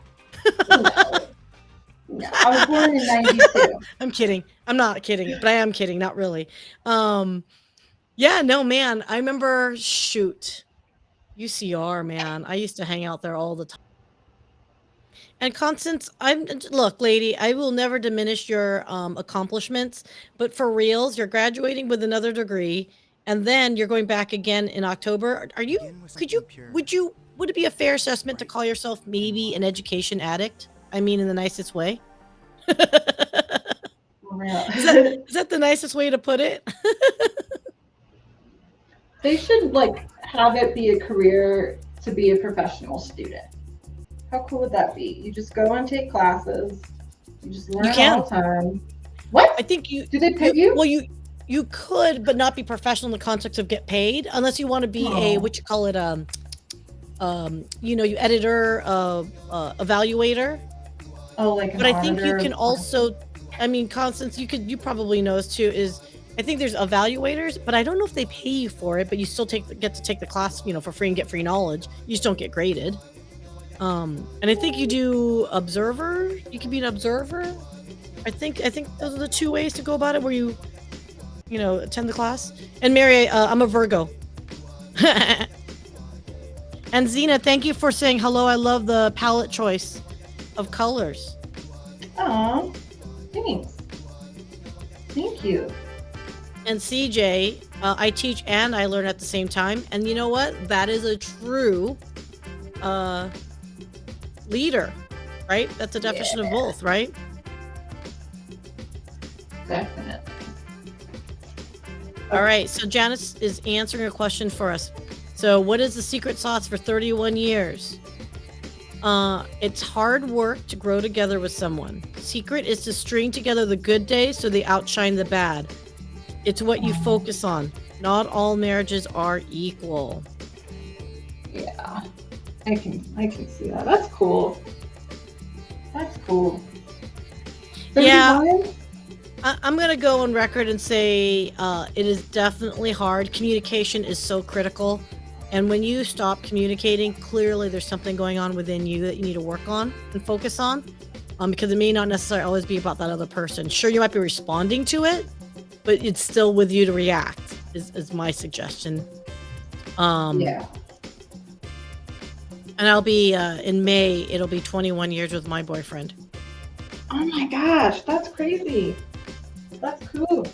No, I was born in 92. I'm kidding. I'm not kidding, but I am kidding. Not really. Yeah, no, man. I remember, shoot, UCR, man. I used to hang out there all the time. And Constance, look, lady, I will never diminish your accomplishments, but for reals, you're graduating with another degree, and then you're going back again in October. Would you would it be a fair assessment to call yourself maybe an education addict? I mean, in the nicest way. is For real. is that the nicest way to put it? They should like have it be a career to be a professional student. How cool would that be? You just go and take classes. You just learn You can. all the time. What? I think Do they pay you? well you could, but not be professional in the context of get paid, unless you want to be a Oh. what you call it you editor evaluator. Oh, like an But I think you auditor. can also, I mean, Constance, you probably know this too, is I think there's evaluators, but I don't know if they pay you for it, but you still get to take the class, for free and get free knowledge. You just don't get graded. And I think you do observer. You can be an observer. I think those are the two ways to go about it, where you attend the class. And Mary, I'm a Virgo. And Zena, thank you for saying hello. I love the palette choice of colors. Oh, thanks. Thank you. And CJ, I teach and I learn at the same time. And you know what? That is a true leader, right? That's a definition of both, right? Definitely. All right. So Janice is answering a question for us. So what is the secret sauce for 31 years? It's hard work to grow together with someone. Secret is to string together the good days so they outshine the bad. It's what you focus on. Not all marriages are equal. Yeah, I can see that. That's cool. That's cool. Yeah. 31? I'm going to go on record and say it is definitely hard. Communication is so critical. And when you stop communicating, clearly there's something going on within you that you need to work on and focus on. Because it may not necessarily always be about that other person. Sure, you might be responding to it, but it's still with you to react, is my suggestion. Yeah. And I'll be, in May, it'll be 21 years with my boyfriend. Oh my gosh, that's crazy. That's cool.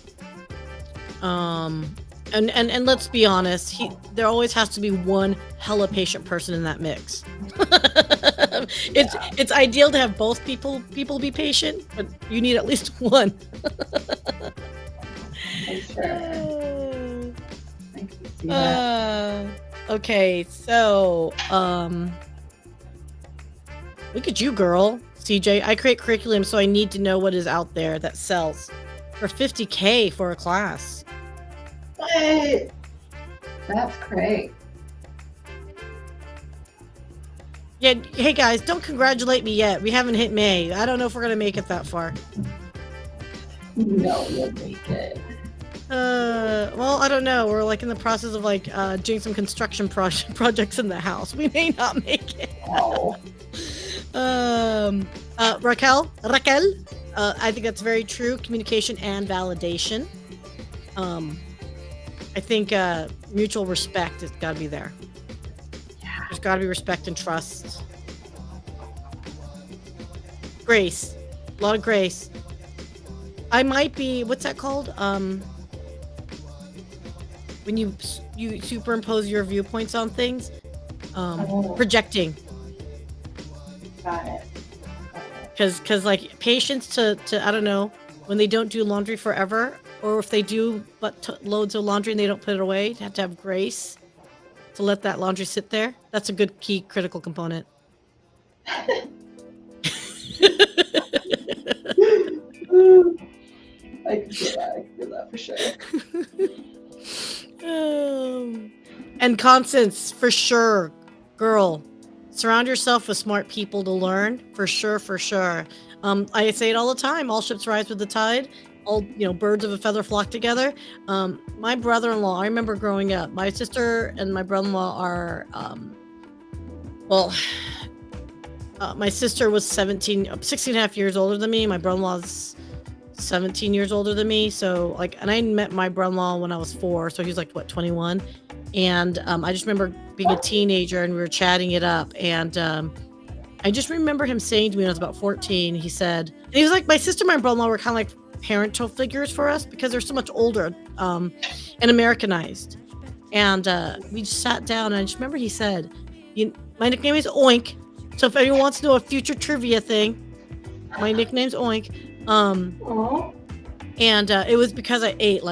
And let's be honest, there always has to be one hella patient person in that mix. It's ideal to have both people be patient, but you need at least one. That's true. I can see that. Okay, so look at you, girl. CJ, I create curriculum, so I need to know what is out there that sells for $50K for a class. What? That's great. Yeah, hey guys, don't congratulate me yet. We haven't hit May. I don't know if we're gonna make it that far. No, you'll make it. Well, I don't know. We're like in the process of like doing some construction projects in the house. We may not make it. Oh. Raquel, I think that's very true. Communication and validation. I think mutual respect has got to be there. Yeah. There's got to be respect and trust. Grace, a lot of grace. I might be, what's that called? When you superimpose your viewpoints on things, projecting. Got it. Because like patience to I don't know, when they don't do laundry forever, or if they do loads of laundry and they don't put it away, you have to have grace to let that laundry sit there. That's a good key critical component. I can feel that. I can feel that for sure. And Constance, for sure, girl, surround yourself with smart people to learn. For sure, for sure. I say it all the time. All ships rise with the tide. All birds of a feather flock together. My brother-in-law, I remember growing up, my sister and my brother-in-law are my sister was 16 and a half years older than me. My brother-in-law's 17 years older than me. So and I met my brother-in-law when I was 4. So he was like, what, 21? And I just remember being a teenager and we were chatting it up. And I just remember him saying to me when I was about 14, he said, and he was like, my sister and my brother-in-law were kind of like parental figures for us because they're so much older and Americanized. And we just sat down and I just remember he said, my My nickname is Oink. So if anyone wants to know a future trivia thing, my nickname's Oink. Aw. And it was because I ate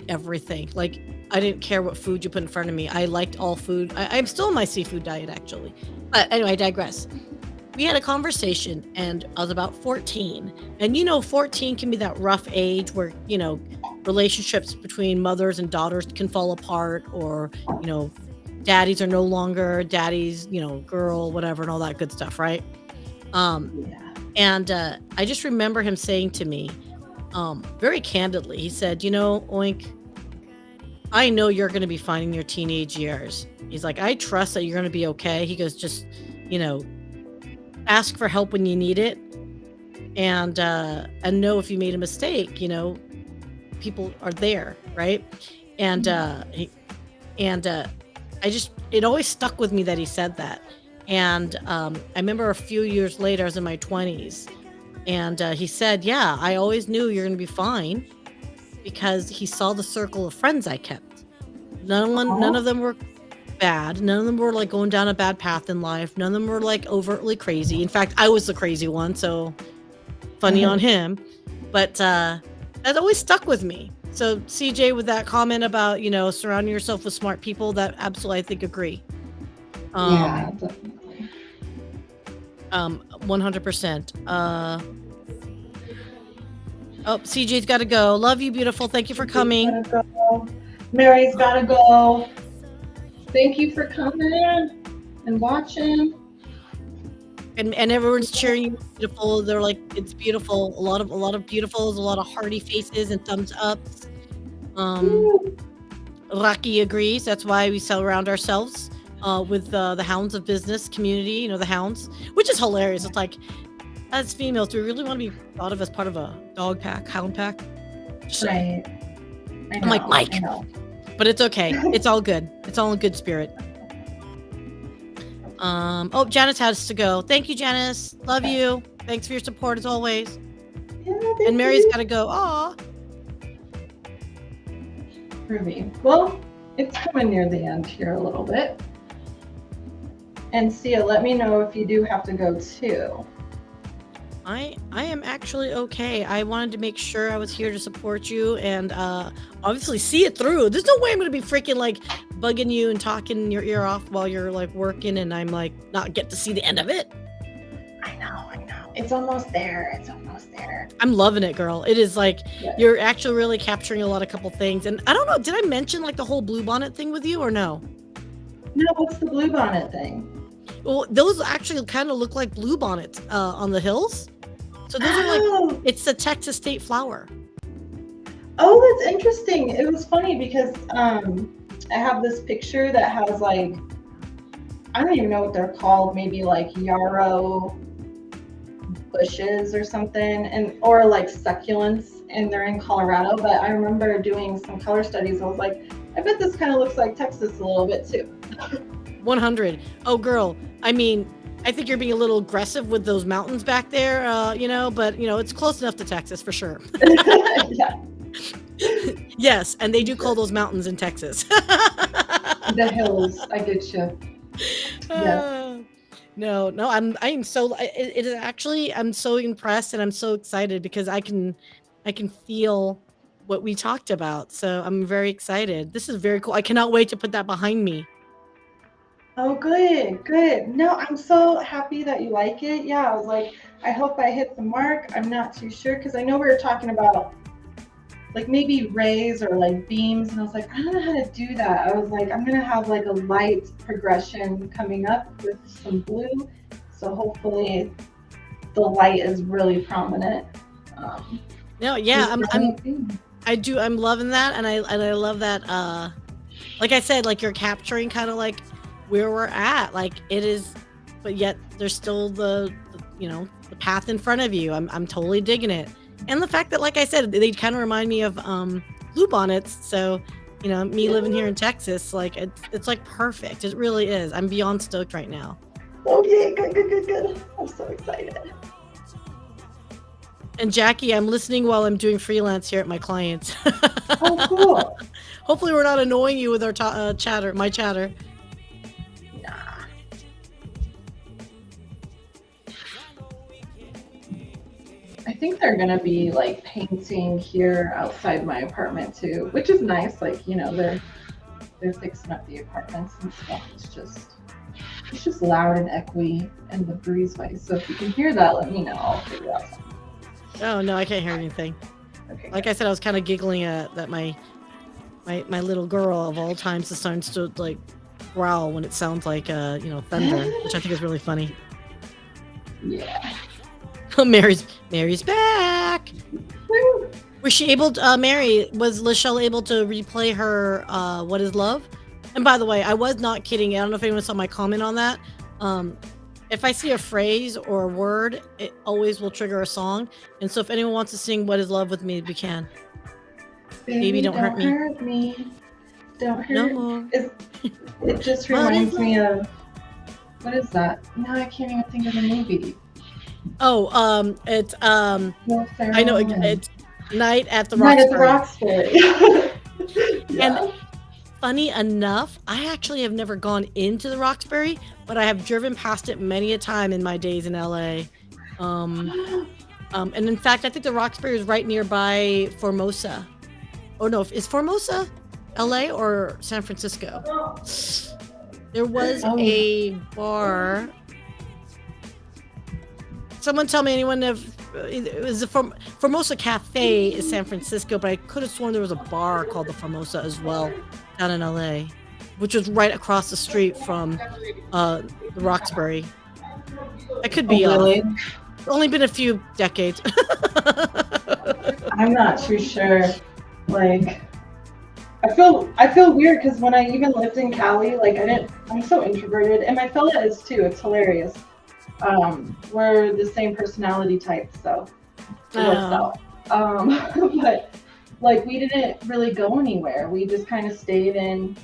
everything. Like I didn't care what food you put in front of me. I liked all food. I'm still on my seafood diet actually. But anyway, I digress. We had a conversation and I was about 14. And 14 can be that rough age where, relationships between mothers and daughters can fall apart, or, daddies are no longer daddies, girl, whatever, and all that good stuff, right? Yeah. And I just remember him saying to me, very candidly, he said, Oink, I know you're going to be fine in your teenage years. He's like, I trust that you're going to be okay. He goes, just, ask for help when you need it. And know if you made a mistake, people are there. Right. And, it always stuck with me that he said that. And I remember a few years later, I was in my 20s, and he said, yeah, I always knew you're going to be fine, because he saw the circle of friends I kept. None of them were bad. None of them were like going down a bad path in life. None of them were like overtly crazy. In fact, I was the crazy one, so funny on him. But that always stuck with me. So CJ, with that comment about, surrounding yourself with smart people, that absolutely, I think, agree. Yeah, definitely. 100%. Oh, CJ's got to go. Love you, beautiful. Thank you for coming. Go. Mary's got to go. Thank you for coming and watching. And everyone's cheering you. Beautiful. They're like, it's beautiful. A lot of beautifuls, a lot of hearty faces and thumbs ups. Rocky agrees. That's why we surround ourselves with the hounds of business community. The hounds, which is hilarious. It's like, as females, do we really want to be thought of as part of a dog pack, hound pack? Right. I'm like, Mike. But it's okay. It's all good. It's all in good spirit. Oh, Janice has to go. Thank you, Janice. Love you. Thanks for your support as always. Yeah, and Mary's got to go. Aw. Ruby. Well, it's coming near the end here a little bit. And Syya, let me know if you do have to go too. I am actually okay. I wanted to make sure I was here to support you and obviously see it through. There's no way I'm going to be freaking like bugging you and talking your ear off while you're like working and I'm like not get to see the end of it. I know. It's almost there. I'm loving it, girl. It is like You're actually really capturing a lot of couple things. And I don't know, did I mention like the whole bluebonnet thing with you or no? No, what's the bluebonnet thing? Well, those actually kind of look like bluebonnets on the hills. So those are like, it's the Texas state flower. Oh, that's interesting. It was funny because I have this picture that has like, I don't even know what they're called, maybe like yarrow bushes or something, or like succulents, and they're in Colorado. But I remember doing some color studies. I was like, I bet this kind of looks like Texas a little bit too. 100. Oh, girl. I mean, I think you're being a little aggressive with those mountains back there, but it's close enough to Texas for sure. Yeah. Yes, and they do call those mountains in Texas. The hills, I get you. Yes. No, I'm so it is actually, I'm so impressed and I'm so excited because I can feel what we talked about. So I'm very excited. This is very cool. I cannot wait to put that behind me. Oh, good. No, I'm so happy that you like it. Yeah, I was like, I hope I hit the mark. I'm not too sure because I know we were talking about like maybe rays or like beams, and I was like, I don't know how to do that. I was like, I'm gonna have like a light progression coming up with some blue, so hopefully the light is really prominent. No, yeah, I'm loving that, and I love that. Like I said, like you're capturing kind of like where we're at, like it is, but yet there's still the path in front of you. I'm totally digging it. And the fact that, like I said, they kind of remind me of bluebonnets. So, me living here in Texas, like it's like perfect. It really is. I'm beyond stoked right now. Okay, good. I'm so excited. And Jackie, I'm listening while I'm doing freelance here at my clients. Oh, cool. Hopefully we're not annoying you with our chatter, my chatter. Nah. think they're gonna be like painting here outside my apartment too, which is nice. Like, they're fixing up the apartments and stuff. It's just loud and echoey and the breezeway. So if you can hear that, let me know. I'll figure out something. Oh no, I can't hear anything. Okay. Like I said, I was kind of giggling at that my little girl of all times decides to like growl when it sounds like thunder, which I think is really funny. Yeah. Mary's back. Woo. Was she able to, was Lachelle able to replay her What Is Love? And by the way, I was not kidding. I don't know if anyone saw my comment on that. If I see a phrase or a word, it always will trigger a song. And so if anyone wants to sing What Is Love with me, we can. Baby, don't hurt me. Don't hurt no more. It just reminds me of, what is that? No, I can't even think of the movie. Oh, it's I know it's Night at the Roxbury. Yeah. And funny enough, I actually have never gone into the Roxbury, but I have driven past it many a time in my days in LA. And in fact, I think the Roxbury is right nearby Formosa. Oh no, is Formosa LA or San Francisco? There was a bar. Someone tell me, anyone it was the Formosa Cafe in San Francisco, but I could have sworn there was a bar called the Formosa as well down in LA, which was right across the street from the Roxbury. I could be really? It's only been a few decades. I'm not too sure. Like, I feel weird because when I even lived in Cali, like I'm so introverted, and my fella is too. It's hilarious. We're the same personality type, so it works out. But like we didn't really go anywhere. We just kind of stayed in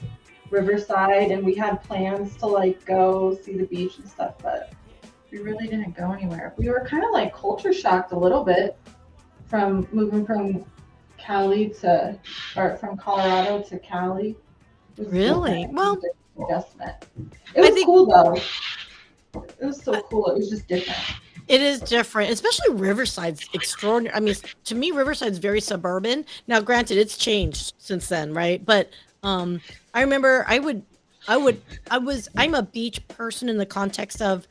Riverside, and we had plans to like go see the beach and stuff, but we really didn't go anywhere. We were kind of like culture shocked a little bit from moving from from Colorado to Cali. Really? Well, adjustment. It was cool though. It was so cool. It was just different. It is different, especially Riverside's extraordinary. I mean, to me, Riverside's very suburban. Now, granted, it's changed since then, right? But I remember I'm a beach person in the context of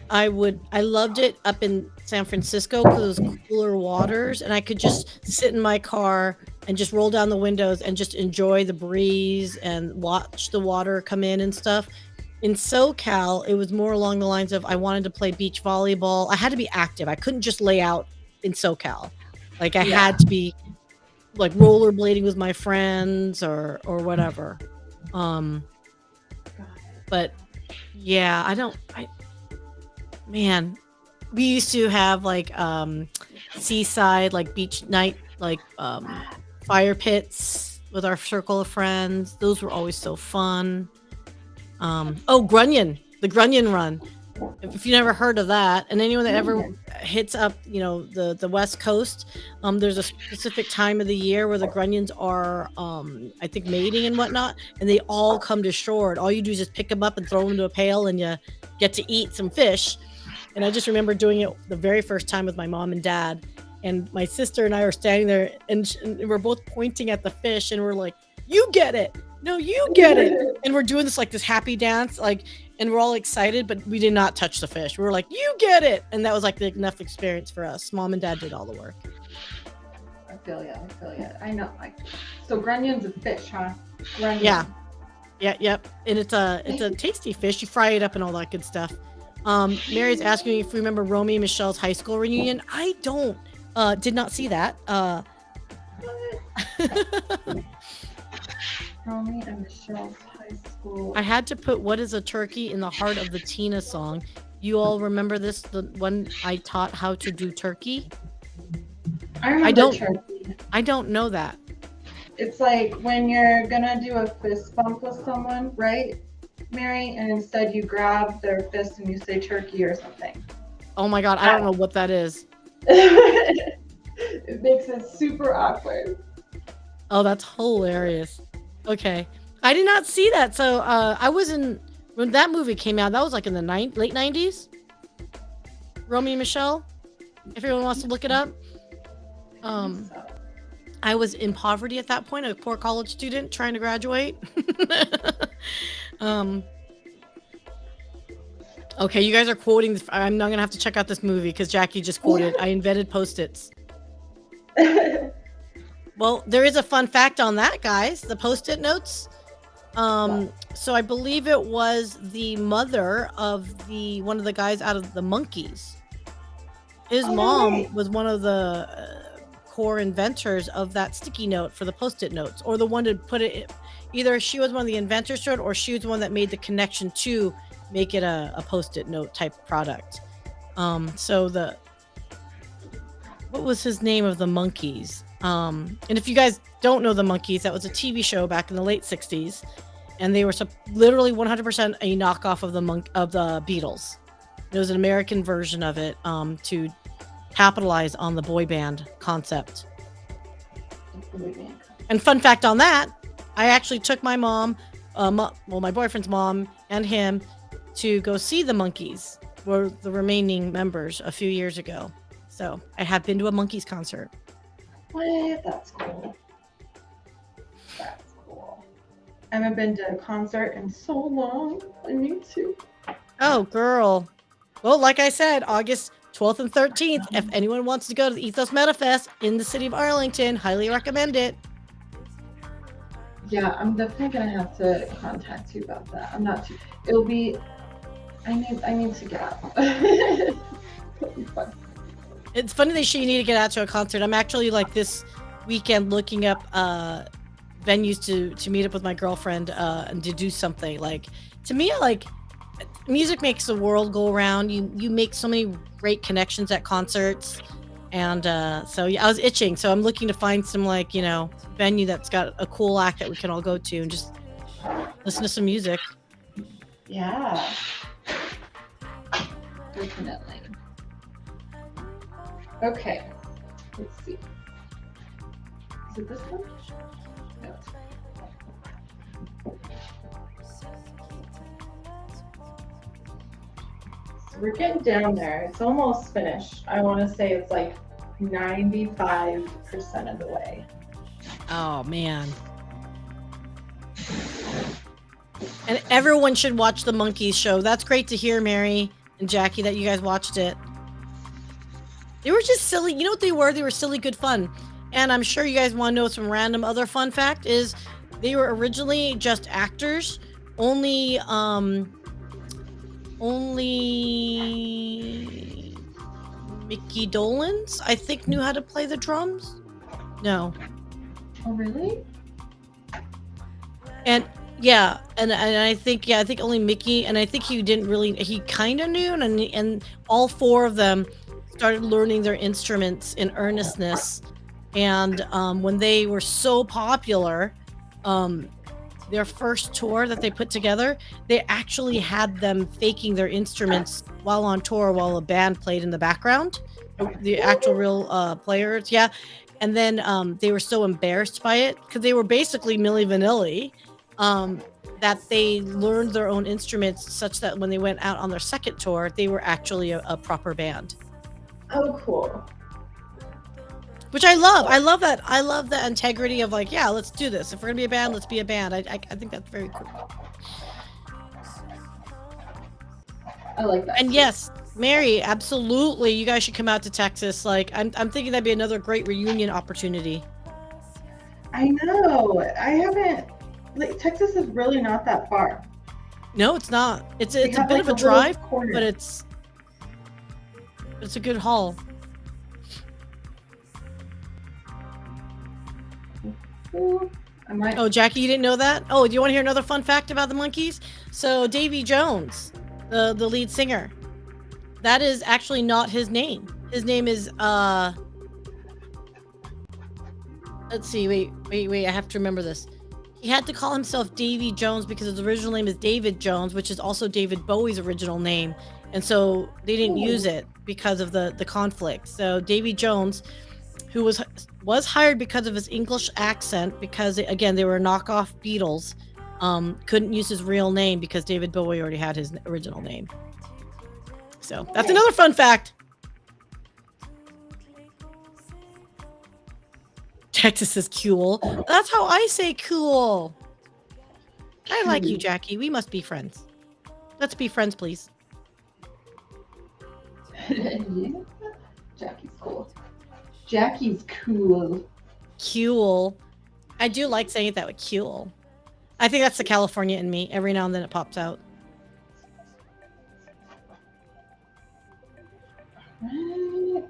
I loved it up in San Francisco because it was cooler waters, and I could just sit in my car and just roll down the windows and just enjoy the breeze and watch the water come in and stuff. In SoCal, it was more along the lines of I wanted to play beach volleyball. I had to be active. I couldn't just lay out in SoCal. Like I had to be like rollerblading with my friends or whatever. But yeah, man, we used to have like seaside, like beach night, like fire pits with our circle of friends. Those were always so fun. Grunion, the Grunion Run. If you never heard of that, and anyone that ever hits up, the West Coast, there's a specific time of the year where the Grunions are, I think, mating and whatnot, and they all come to shore. And all you do is just pick them up and throw them into a pail, and you get to eat some fish. And I just remember doing it the very first time with my mom and dad, and my sister and I were standing there, and we're both pointing at the fish, and we're like, "You get it." No, you get it. And we're doing this happy dance, and we're all excited, but we did not touch the fish. We were like, you get it. And that was like the enough experience for us. Mom and dad did all the work. I feel ya. I know. So Grunion's a fish, huh? Grunion. Yeah. Yep. And it's a tasty fish. You fry it up and all that good stuff. Mary's asking if we remember Romy and Michelle's high school reunion. I don't. Did not see that. Romy and Michelle's high school. I had to put "What Is a Turkey" in the heart of the Tina song. You all remember this? The one I taught how to do turkey. I remember turkey. I don't know that. It's like when you're gonna do a fist bump with someone, right, Mary? And instead you grab their fist and you say turkey or something. Oh my God, I don't know what that is. It makes it super awkward. Oh, that's hilarious. Okay. I did not see that. So I was when that movie came out, that was like in the late 90s? Romy and Michelle? If anyone wants to look it up. I was in poverty at that point, a poor college student trying to graduate. Okay, you guys are quoting this. I'm not gonna have to check out this movie because Jackie just quoted. I invented Post-its. Well, there is a fun fact on that, guys. The Post-it notes. So I believe it was the mother of one of the guys out of the Monkees. His mom was one of the core inventors of that sticky note for the Post-it notes, or the one to put it. Either she was one of the inventors to it, or she was the one that made the connection to make it a Post-it note type product. So what was his name of the Monkees? And if you guys don't know the Monkees, that was a TV show back in the late 60s, and they were literally 100% a knockoff of the Beatles. It was an American version of it to capitalize on the boy band concept. And fun fact on that, I actually took my mom, my boyfriend's mom and him to go see the Monkees, were the remaining members, a few years ago. So I have been to a Monkees concert. What? That's cool. That's cool. I haven't been to a concert in so long. I need to. Oh, girl. Well, like I said, August 12th and 13th. If anyone wants to go to the Ethos Metafest in the city of Arlington, highly recommend it. Yeah, I'm definitely gonna have to contact you about that. I'm not too. It'll be. I need to get out. It'll be fun. It's funny that you need to get out to a concert. I'm actually like this weekend looking up venues to meet up with my girlfriend and to do something. Like, to me, like, music makes the world go around. You make so many great connections at concerts, and so yeah, I was itching. So I'm looking to find some, like, venue that's got a cool act that we can all go to and just listen to some music. Yeah, definitely. Okay, let's see. Is it this one? No. So we're getting down there. It's almost finished. I want to say it's like 95% of the way. Oh, man. And everyone should watch the Monkees show. That's great to hear, Mary and Jackie, that you guys watched it. They were just silly. You know what they were? They were silly, good fun. And I'm sure you guys want to know some random other fun fact is they were originally just actors. Only Mickey Dolenz, I think, knew how to play the drums. No. Oh, really? And yeah, and I think only Mickey, and I think he kind of knew, and all four of them started learning their instruments in earnestness. And when they were so popular, their first tour that they put together, they actually had them faking their instruments while on tour, while a band played in the background, the actual real players. Yeah. And then they were so embarrassed by it, because they were basically Milli Vanilli, that they learned their own instruments such that when they went out on their second tour, they were actually a proper band. Oh, cool. Which I love. I love that. I love the integrity of, like, yeah, let's do this. If we're gonna be a band, let's be a band. I think that's very cool. I like that. And yes, Mary, absolutely, you guys should come out to Texas. Like, I'm thinking that'd be another great reunion opportunity. I know. I haven't. Like, Texas is really not that far. No, it's not. It's a bit of a drive, but it's a good haul. Oh, Jackie, you didn't know that? Oh, do you want to hear another fun fact about the Monkees? So Davy Jones, the lead singer, that is actually not his name. His name is let's see, wait, I have to remember this. He had to call himself Davy Jones because his original name is David Jones, which is also David Bowie's original name. And so they didn't use it because of the conflict. So Davy Jones, who was hired because of his English accent, because again, they were knockoff Beatles, couldn't use his real name because David Bowie already had his original name. So that's another fun fact. Texas is cool. That's how I say cool. I like you, Jackie. We must be friends. Let's be friends, please. Yeah. Jackie's cool. Jackie's cool. Cool. I do like saying it that way. Cool. I think that's the California in me. Every now and then it pops out. Right.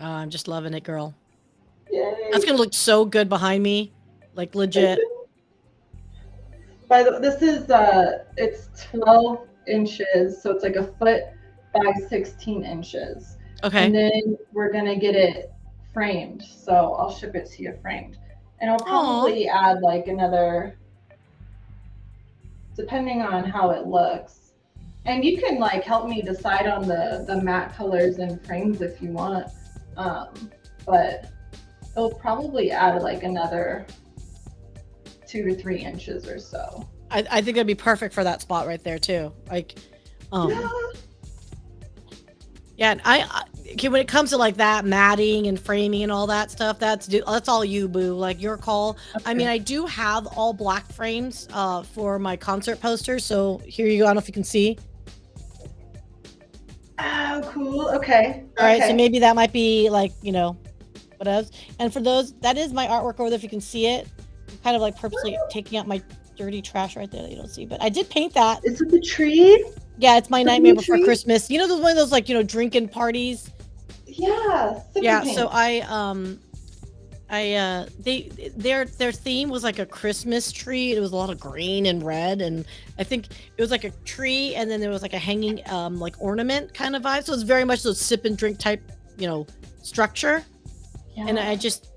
Oh, I'm just loving it, girl. Yay. That's gonna look so good behind me, like legit. By the this is it's 12 inches, so it's like a foot by 16 inches. Okay. And then we're gonna get it framed, so I'll ship it to you framed. And I'll probably add like another, depending on how it looks. And you can like help me decide on the matte colors and frames if you want. But it'll probably add like another 2 to 3 inches or so. I think that'd be perfect for that spot right there too. Like, yeah. And okay, when it comes to like that matting and framing and all that stuff, that's all you, boo. Like your call. Okay. I mean, I do have all black frames for my concert posters. So here you go. I don't know if you can see. Oh, cool. Okay. All right. So maybe that might be like, what else? And for those, that is my artwork over there. If you can see it, I'm kind of like purposely taking out my dirty trash right there that you don't see. But I did paint that. Is it the tree? Yeah, it's my Nightmare Before Christmas. You know, one of those like, drinking parties. Yeah. Yeah. Paint. So their theme was like a Christmas tree. It was a lot of green and red, and I think it was like a tree, and then there was like a hanging like ornament kind of vibe. So it's very much those sip and drink type, structure. Yeah. And I just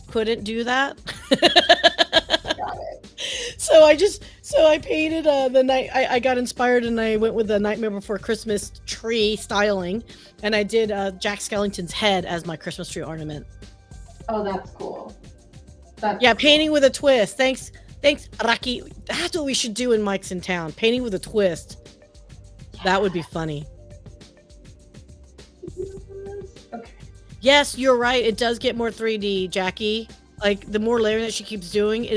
couldn't do that. Got it. So I painted the night. I got inspired and I went with the Nightmare Before Christmas tree styling, and I did Jack Skellington's head as my Christmas tree ornament. Oh, that's cool. Painting with a twist. Thanks, Rocky. That's what we should do in Mike's in Town. Painting with a twist. Yeah. That would be funny. Okay. Yes, you're right. It does get more 3D, Jackie. Like the more layering that she keeps doing,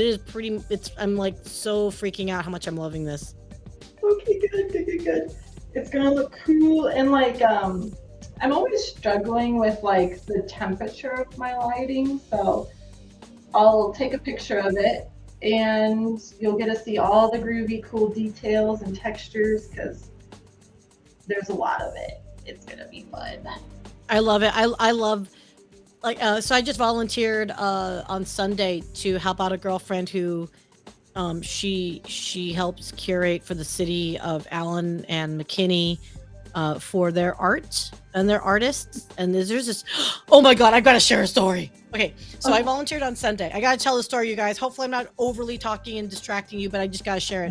I'm like so freaking out how much I'm loving this. Okay, good. It's gonna look cool, and like I'm always struggling with like the temperature of my lighting, so I'll take a picture of it and you'll get to see all the groovy cool details and textures, because there's a lot of it. It's gonna be fun. I love it. I love so I just volunteered on Sunday to help out a girlfriend who she helps curate for the city of Allen and McKinney for their art and their artists. And there's this, oh my God, I've got to share a story. Okay, so I volunteered on Sunday. I got to tell the story, you guys. Hopefully I'm not overly talking and distracting you, but I just got to share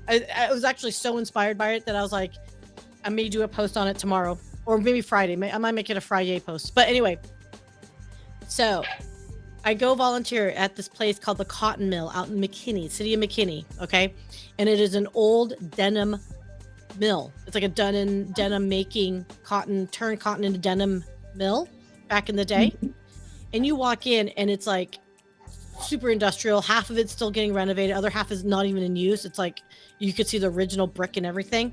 it. I was actually so inspired by it that I was like, I may do a post on it tomorrow or maybe Friday. I might make it a Friday post. But anyway, so I go volunteer at this place called the Cotton Mill out in McKinney, city of McKinney. Okay. And it is an old denim mill. It's like a denim making turn cotton into denim mill back in the day. And you walk in and it's like super industrial. Half of it's still getting renovated. Other half is not even in use. It's like you could see the original brick and everything.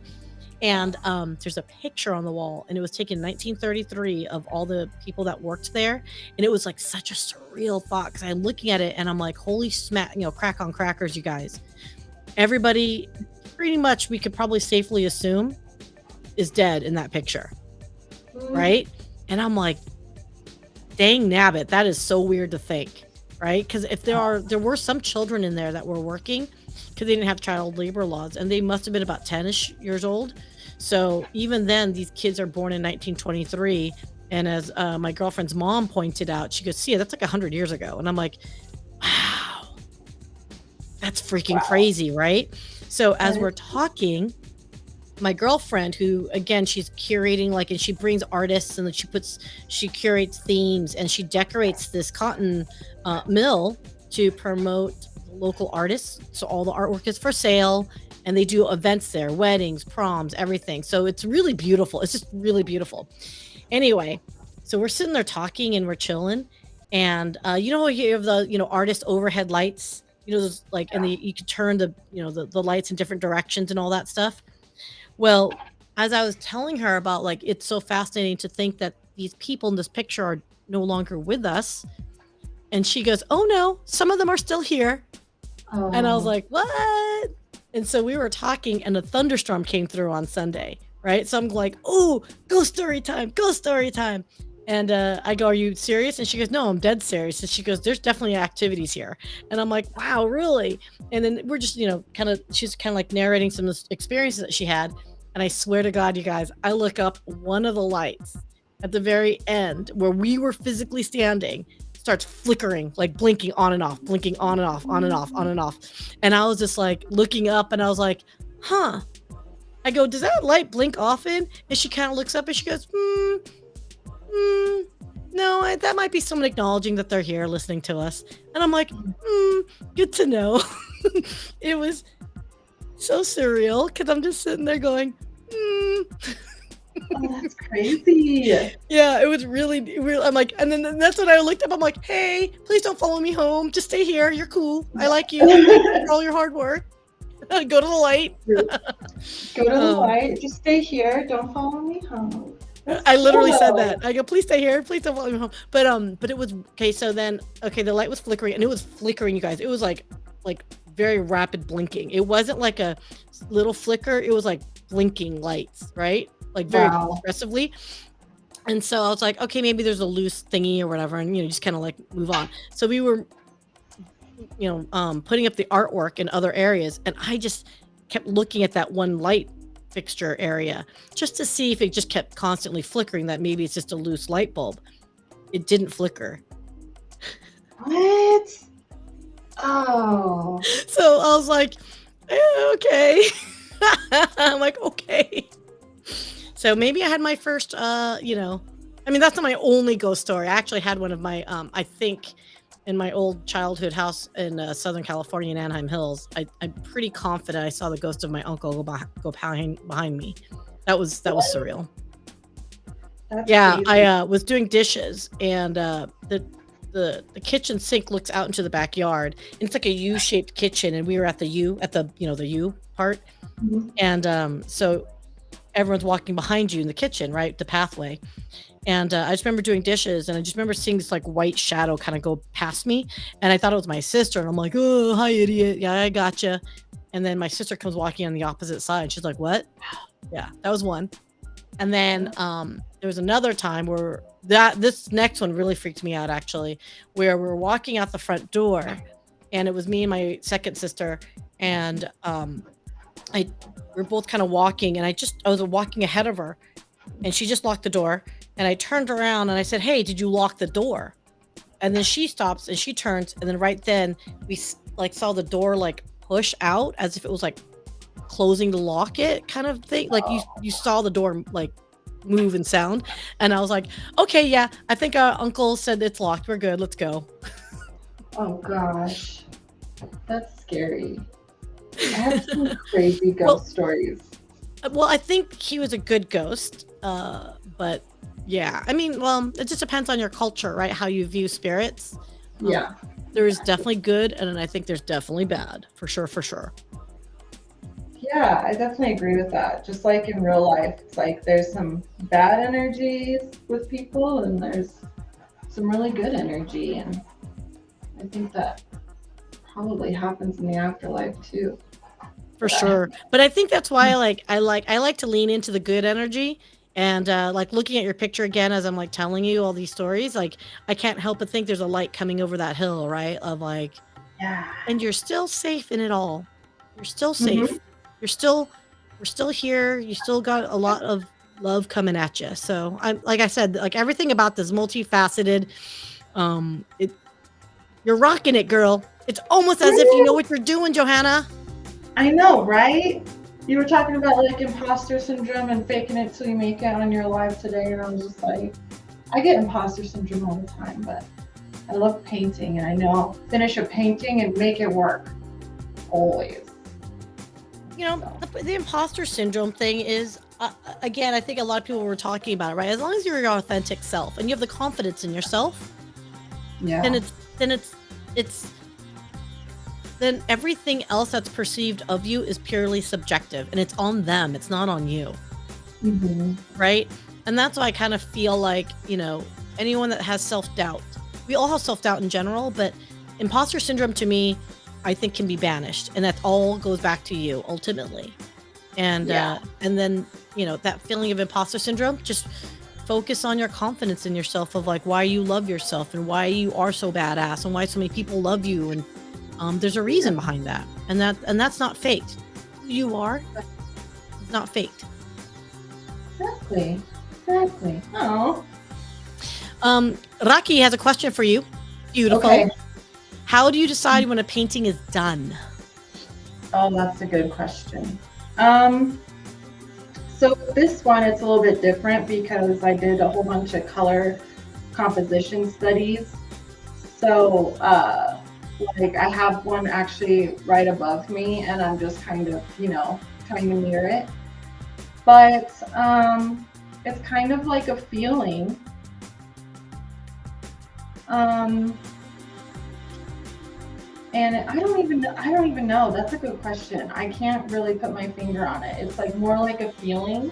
And there's a picture on the wall, and it was taken in 1933 of all the people that worked there. And it was like such a surreal thought, because I'm looking at it and I'm like, holy smack, crack on crackers, you guys. Everybody, pretty much, we could probably safely assume is dead in that picture. Right? And I'm like, dang nabbit, that is so weird to think. Right? Because if there were some children in there that were working, because they didn't have child labor laws, and they must have been about 10-ish years old. So even then, these kids are born in 1923. And as my girlfriend's mom pointed out, she goes, "See, that's like 100 years ago." And I'm like, wow, that's freaking crazy, right? So as we're talking, my girlfriend, who again, she's curating, like, and she brings artists, and she curates themes, and she decorates this cotton mill to promote local artists. So all the artwork is for sale, and they do events there, weddings, proms, everything. So it's really beautiful. It's just really beautiful. Anyway, so we're sitting there talking and we're chilling, and you know, you have the, you know, artist overhead lights, you know, those like, and you can turn the, you know, the lights in different directions and all that stuff. Well, as I was telling her about, like, it's so fascinating to think that these people in this picture are no longer with us, and she goes, "Oh no, some of them are still here." And I was Oh, like, "What?" And so we were talking, and a thunderstorm came through on Sunday, right? So I'm like, "Oh, ghost story time, ghost story time." And I go, "Are you serious?" And she goes, "No, I'm dead serious." And she goes, "There's definitely activities here." And I'm like, "Wow, really?" And then we're just, you know, kind of, she's kind of like narrating some experiences that she had. And I swear to God, you guys, I look up, one of the lights at the very end where we were physically standing starts flickering, like blinking on and off, blinking on and off, on and off, on and off. And I was just like looking up, and I was like, "Huh." I go, "Does that light blink often?" And she kind of looks up and she goes, no, that might be someone acknowledging that they're here listening to us." And I'm like, good to know." It was so surreal because I'm just sitting there going, oh, that's crazy. yeah, it was really, really, I'm like, and then that's when I looked up. I'm like, "Hey, please don't follow me home. Just stay here. You're cool. I like you. Thank you for all your hard work. Go to the light." Go to the light. Just stay here. Don't follow me home. That's I literally cool. said that. I go, "Please stay here. Please don't follow me home." But it was okay. So then, okay, the light was flickering, and it was flickering, you guys. It was like very rapid blinking. It wasn't like a little flicker. It was like blinking lights, right? Like very aggressively. And so I was like, okay, maybe there's a loose thingy or whatever, and you know, just kind of like move on. So we were, you know, putting up the artwork in other areas, and I just kept looking at that one light fixture area just to see if it just kept constantly flickering, that maybe it's just a loose light bulb. It didn't flicker. What? Oh. So I was like, okay. I'm like, okay. So maybe I had my first, you know, I mean, that's not my only ghost story. I actually had one of my, I think, in my old childhood house in Southern California in Anaheim Hills. I'm pretty confident I saw the ghost of my uncle go behind me. That was surreal. That's Yeah, crazy. I was doing dishes, and the kitchen sink looks out into the backyard. And it's like a U-shaped kitchen, and we were at the U, you know, the U part. Mhm. And so everyone's walking behind you in the kitchen, right? The pathway. And I just remember doing dishes, and I just remember seeing this like white shadow kind of go past me, and I thought it was my sister, and I'm like, "Oh, hi, idiot. Yeah, I gotcha." And then my sister comes walking on the opposite side. She's like, "What?" Yeah, that was one. And then there was another time where this next one really freaked me out, actually, where we were walking out the front door, and it was me and my second sister, and we were both kind of walking, and I was walking ahead of her, and she just locked the door, and I turned around and I said, "Hey, did you lock the door?" And then she stops and she turns, and then right then we like saw the door like push out as if it was like closing to lock it, kind of thing. Like you saw the door like move and sound, and I was like, "Okay, yeah, I think our uncle said it's locked. We're good. Let's go." Oh gosh. That's scary. I have some crazy ghost stories. Well, I think he was a good ghost, but yeah, I mean, well, it just depends on your culture, right? How you view spirits. Yeah. There is definitely good, and I think there's definitely bad, for sure, for sure. Yeah, I definitely agree with that. Just like in real life, it's like there's some bad energies with people and there's some really good energy. And I think that probably happens in the afterlife too. For sure. But I think that's why I like to lean into the good energy, and like looking at your picture again as I'm like telling you all these stories, like I can't help but think there's a light coming over that hill, right? Of like, Yeah. and you're still safe in it all. You're still Mhm. safe. We're still here. You still got a lot of love coming at you. So I'm, like I said, like everything about this multifaceted. It You're rocking it, girl. It's almost as if you know what you're doing, Johanna. I know, right? You were talking about like imposter syndrome and faking it till you make it on your live today, and I was just like, I get imposter syndrome all the time, but I love painting, and I know I'll finish a painting and make it work always. So the imposter syndrome thing is, again, I think a lot of people were talking about it, right? As long as you're your authentic self and you have the confidence in yourself, then yeah. it's then everything else that's perceived of you is purely subjective and it's on them. It's not on you, Hmm. right? And that's why I kind of feel like, anyone that has self-doubt, we all have self-doubt in general, but imposter syndrome to me, I think can be banished. And that all goes back to you ultimately. Yeah. And then, that feeling of imposter syndrome, just focus on your confidence in yourself of like why you love yourself and why you are so badass and why so many people love you. And there's a reason Yeah. behind that. And that's not faked. Who you are is not faked. Exactly. Exactly. Oh. Raki has a question for you. Beautiful. Okay. How do you decide when a painting is done? Oh, that's a good question. Um, so this one, it's a little bit different because I did a whole bunch of color composition studies. So, like I have one actually right above me, and I'm just kind of, trying to mirror it. But it's kind of like a feeling. Um, and I don't even know. That's a good question. I can't really put my finger on it. It's like more like a feeling,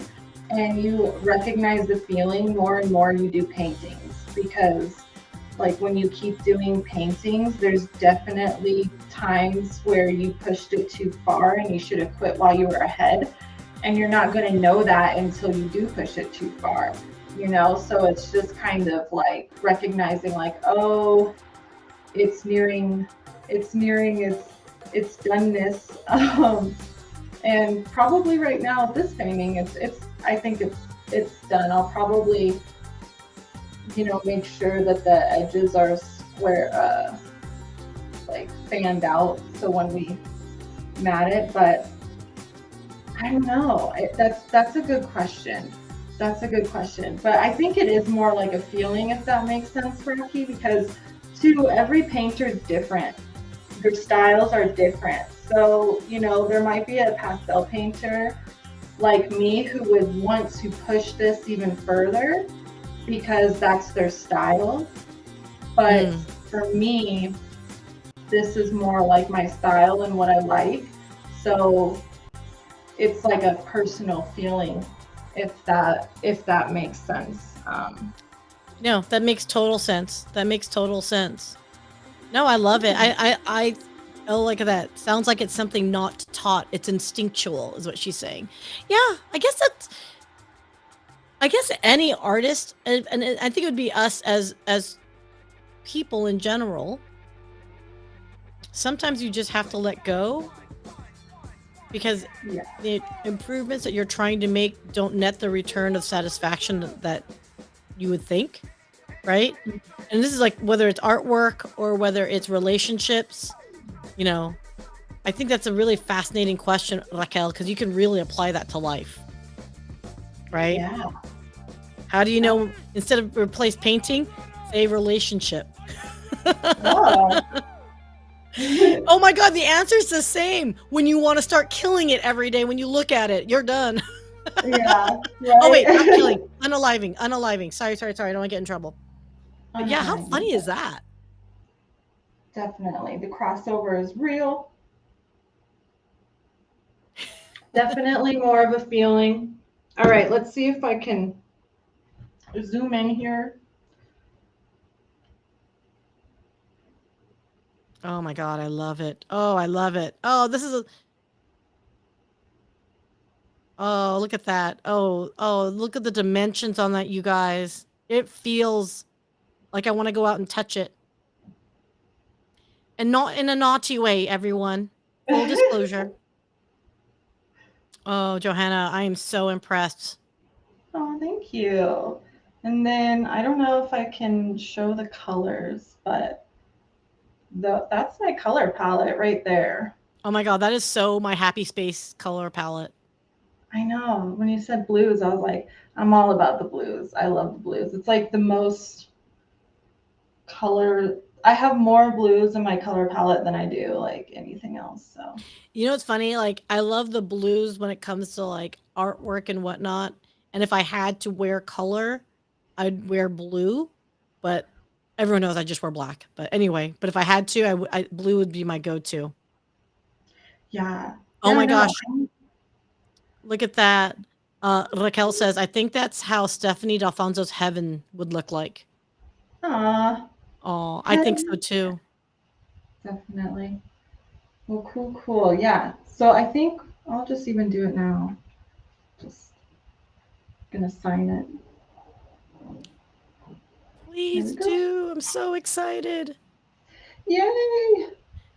and you recognize the feeling more and more you do paintings because like when you keep doing paintings, there's definitely times where you pushed it too far and you should have quit while you were ahead. And you're not going to know that until you do push it too far. So it's just kind of like recognizing like, oh, it's nearing its doneness. And probably right now at this painting, it's I think it's done. I'll probably make sure that the edges are square, like fanned out. So when we mat it, but I don't know. That's a good question. That's a good question. But I think it is more like a feeling, if that makes sense, Rocky, because too, every painter is different. Their styles are different. So, there might be a pastel painter like me who would want to push this even further because that's their style. But Mm. for me, this is more like my style and what I like. So it's like a personal feeling, if that makes sense. No, that makes total sense. That makes total sense. No, I love it. Oh, look at that. Sounds like it's something not taught. It's instinctual, is what she's saying. Yeah, I guess any artist, and I think it would be us as people in general. Sometimes you just have to let go because Yeah. the improvements that you're trying to make don't net the return of satisfaction that you would think, right? And this is like whether it's artwork or whether it's relationships, you know. I think that's a really fascinating question, Raquel, because you can really apply that to life, right? Yeah. How do you know instead of replace painting, say relationship? Oh. Oh my god, the answer's the same. When you want to start killing it every day, when you look at it, you're done. Yeah. Oh wait, not Right. killing, unaliving. Sorry, I don't want to get in trouble. But yeah, how Unalignment. funny is that? Definitely. The crossover is real. Definitely more of a feeling. All right, let's see if I can zoom in here. Oh my god, I love it. Oh, I love it. Oh, this is a oh, look at that. Oh, look at the dimensions on that, you guys. It feels like I want to go out and touch it. And not in a naughty way, everyone. Full disclosure. Oh, Johanna, I am so impressed. Oh, thank you. And then I don't know if I can show the colors, but that's my color palette right there. Oh my god, that is so my happy space color palette. I know. When you said blues, I was like, I'm all about the blues. I love the blues. It's like the most color I have more blues in my color palette than I do like anything else. So You know what's funny? Like, I love the blues when it comes to like artwork and whatnot. And if I had to wear color, I'd wear blue. But everyone knows I just wear black. But anyway, but if I had to, blue would be my go-to. yeah, Oh yeah, my no, gosh, look at that. Raquel says, I think that's how Stephanie D'Alfonso's heaven would look like. ah, Oh, I think so too. definitely. Well, cool, cool. Yeah. So I think I'll just even do it now. Just gonna sign it. There we Please go. do. I'm so excited. Yay! Well,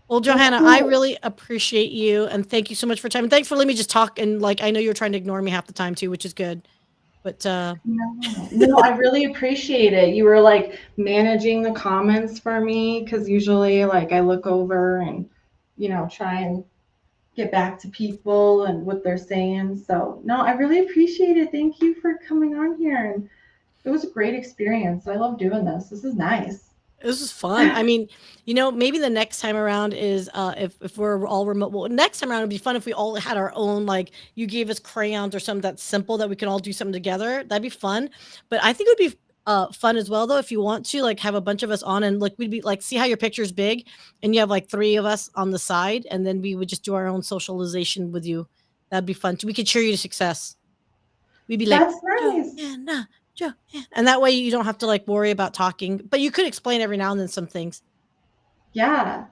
Well, Johanna, I cool. really appreciate you and thank you so much for time. And thanks for letting me just talk and like I know you're trying to ignore me half the time too, which is good. But No, no, I really appreciate it. You were like managing the comments for me because usually, like, I look over and, try and get back to people and what they're saying. So, no, I really appreciate it. Thank you for coming on here. And it was a great experience. I love doing this. This is nice. this is fun. I mean, maybe the next time around is if we're all remote. Well, next time around it'd be fun if we all had our own like you gave us crayons or something that's simple that we can all do something together. That'd be fun. But I think it would be fun as well though if you want to like have a bunch of us on and like we'd be like see how your picture's big and you have like 3 of us on the side and then we would just do our own socialization with you. That'd be fun too. We could cheer you to success. We'd be like, That's nice. Joanna, Joanna. And that way you don't have to like worry about talking, but you could explain every now and then some things. Yeah.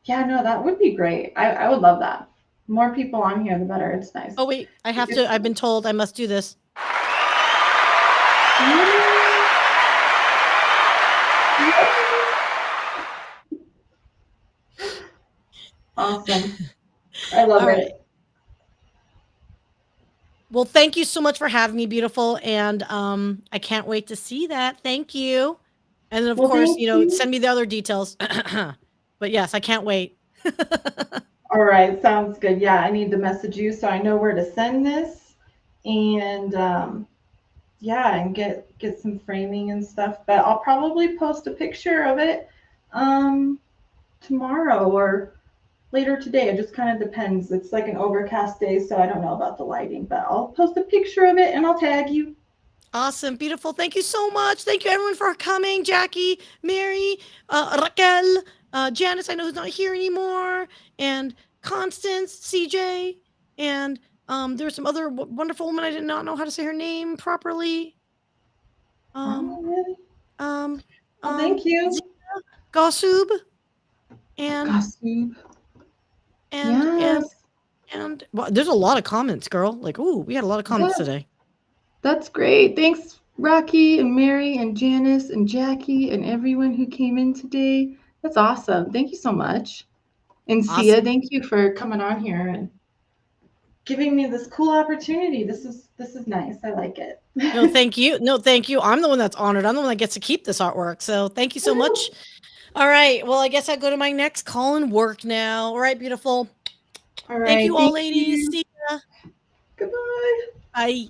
Yeah, no, that would be great. I would love that. More people on here, the better. It's nice. Oh, wait, It's, I've been told I must do this. awesome. I love All right. it. Well, thank you so much for having me, beautiful. And I can't wait to see that. Thank you. And then, of Well, course, thank you. send me the other details. But yes, I can't wait. All right, sounds good. Yeah, I need to message you so I know where to send this, and yeah, and get some framing and stuff. But I'll probably post a picture of it um, tomorrow or later today. It just kind of depends. It's like an overcast day, so I don't know about the lighting. But I'll post a picture of it and I'll tag you. Awesome, beautiful. Thank you so much. Thank you, everyone, for coming. Jackie, Mary, Raquel, Janice, I know who's not here anymore, and Constance, CJ, and there's some other wonderful woman. I did not know how to say her name properly. Um, Oh, really? um, Well, thank you. Zia, Gossub, and Gossip. and and Yes. and well, there's a lot of comments, girl. Like, ooh, we had a lot of comments Good. today. That's great. Thanks, Rocky and Mary and Janice and Jackie and everyone who came in today. That's awesome. Thank you so much. And Syya, Awesome. thank you for coming on here and giving me this cool opportunity. This is nice. I like it. No, thank you. No, thank you. I'm the one that's honored. I'm the one that gets to keep this artwork. So thank you so much. All right. Well, I guess I go to my next call and work now. All right, beautiful. All Thank right. you all, Thank ladies. you. See ya. Goodbye. Bye.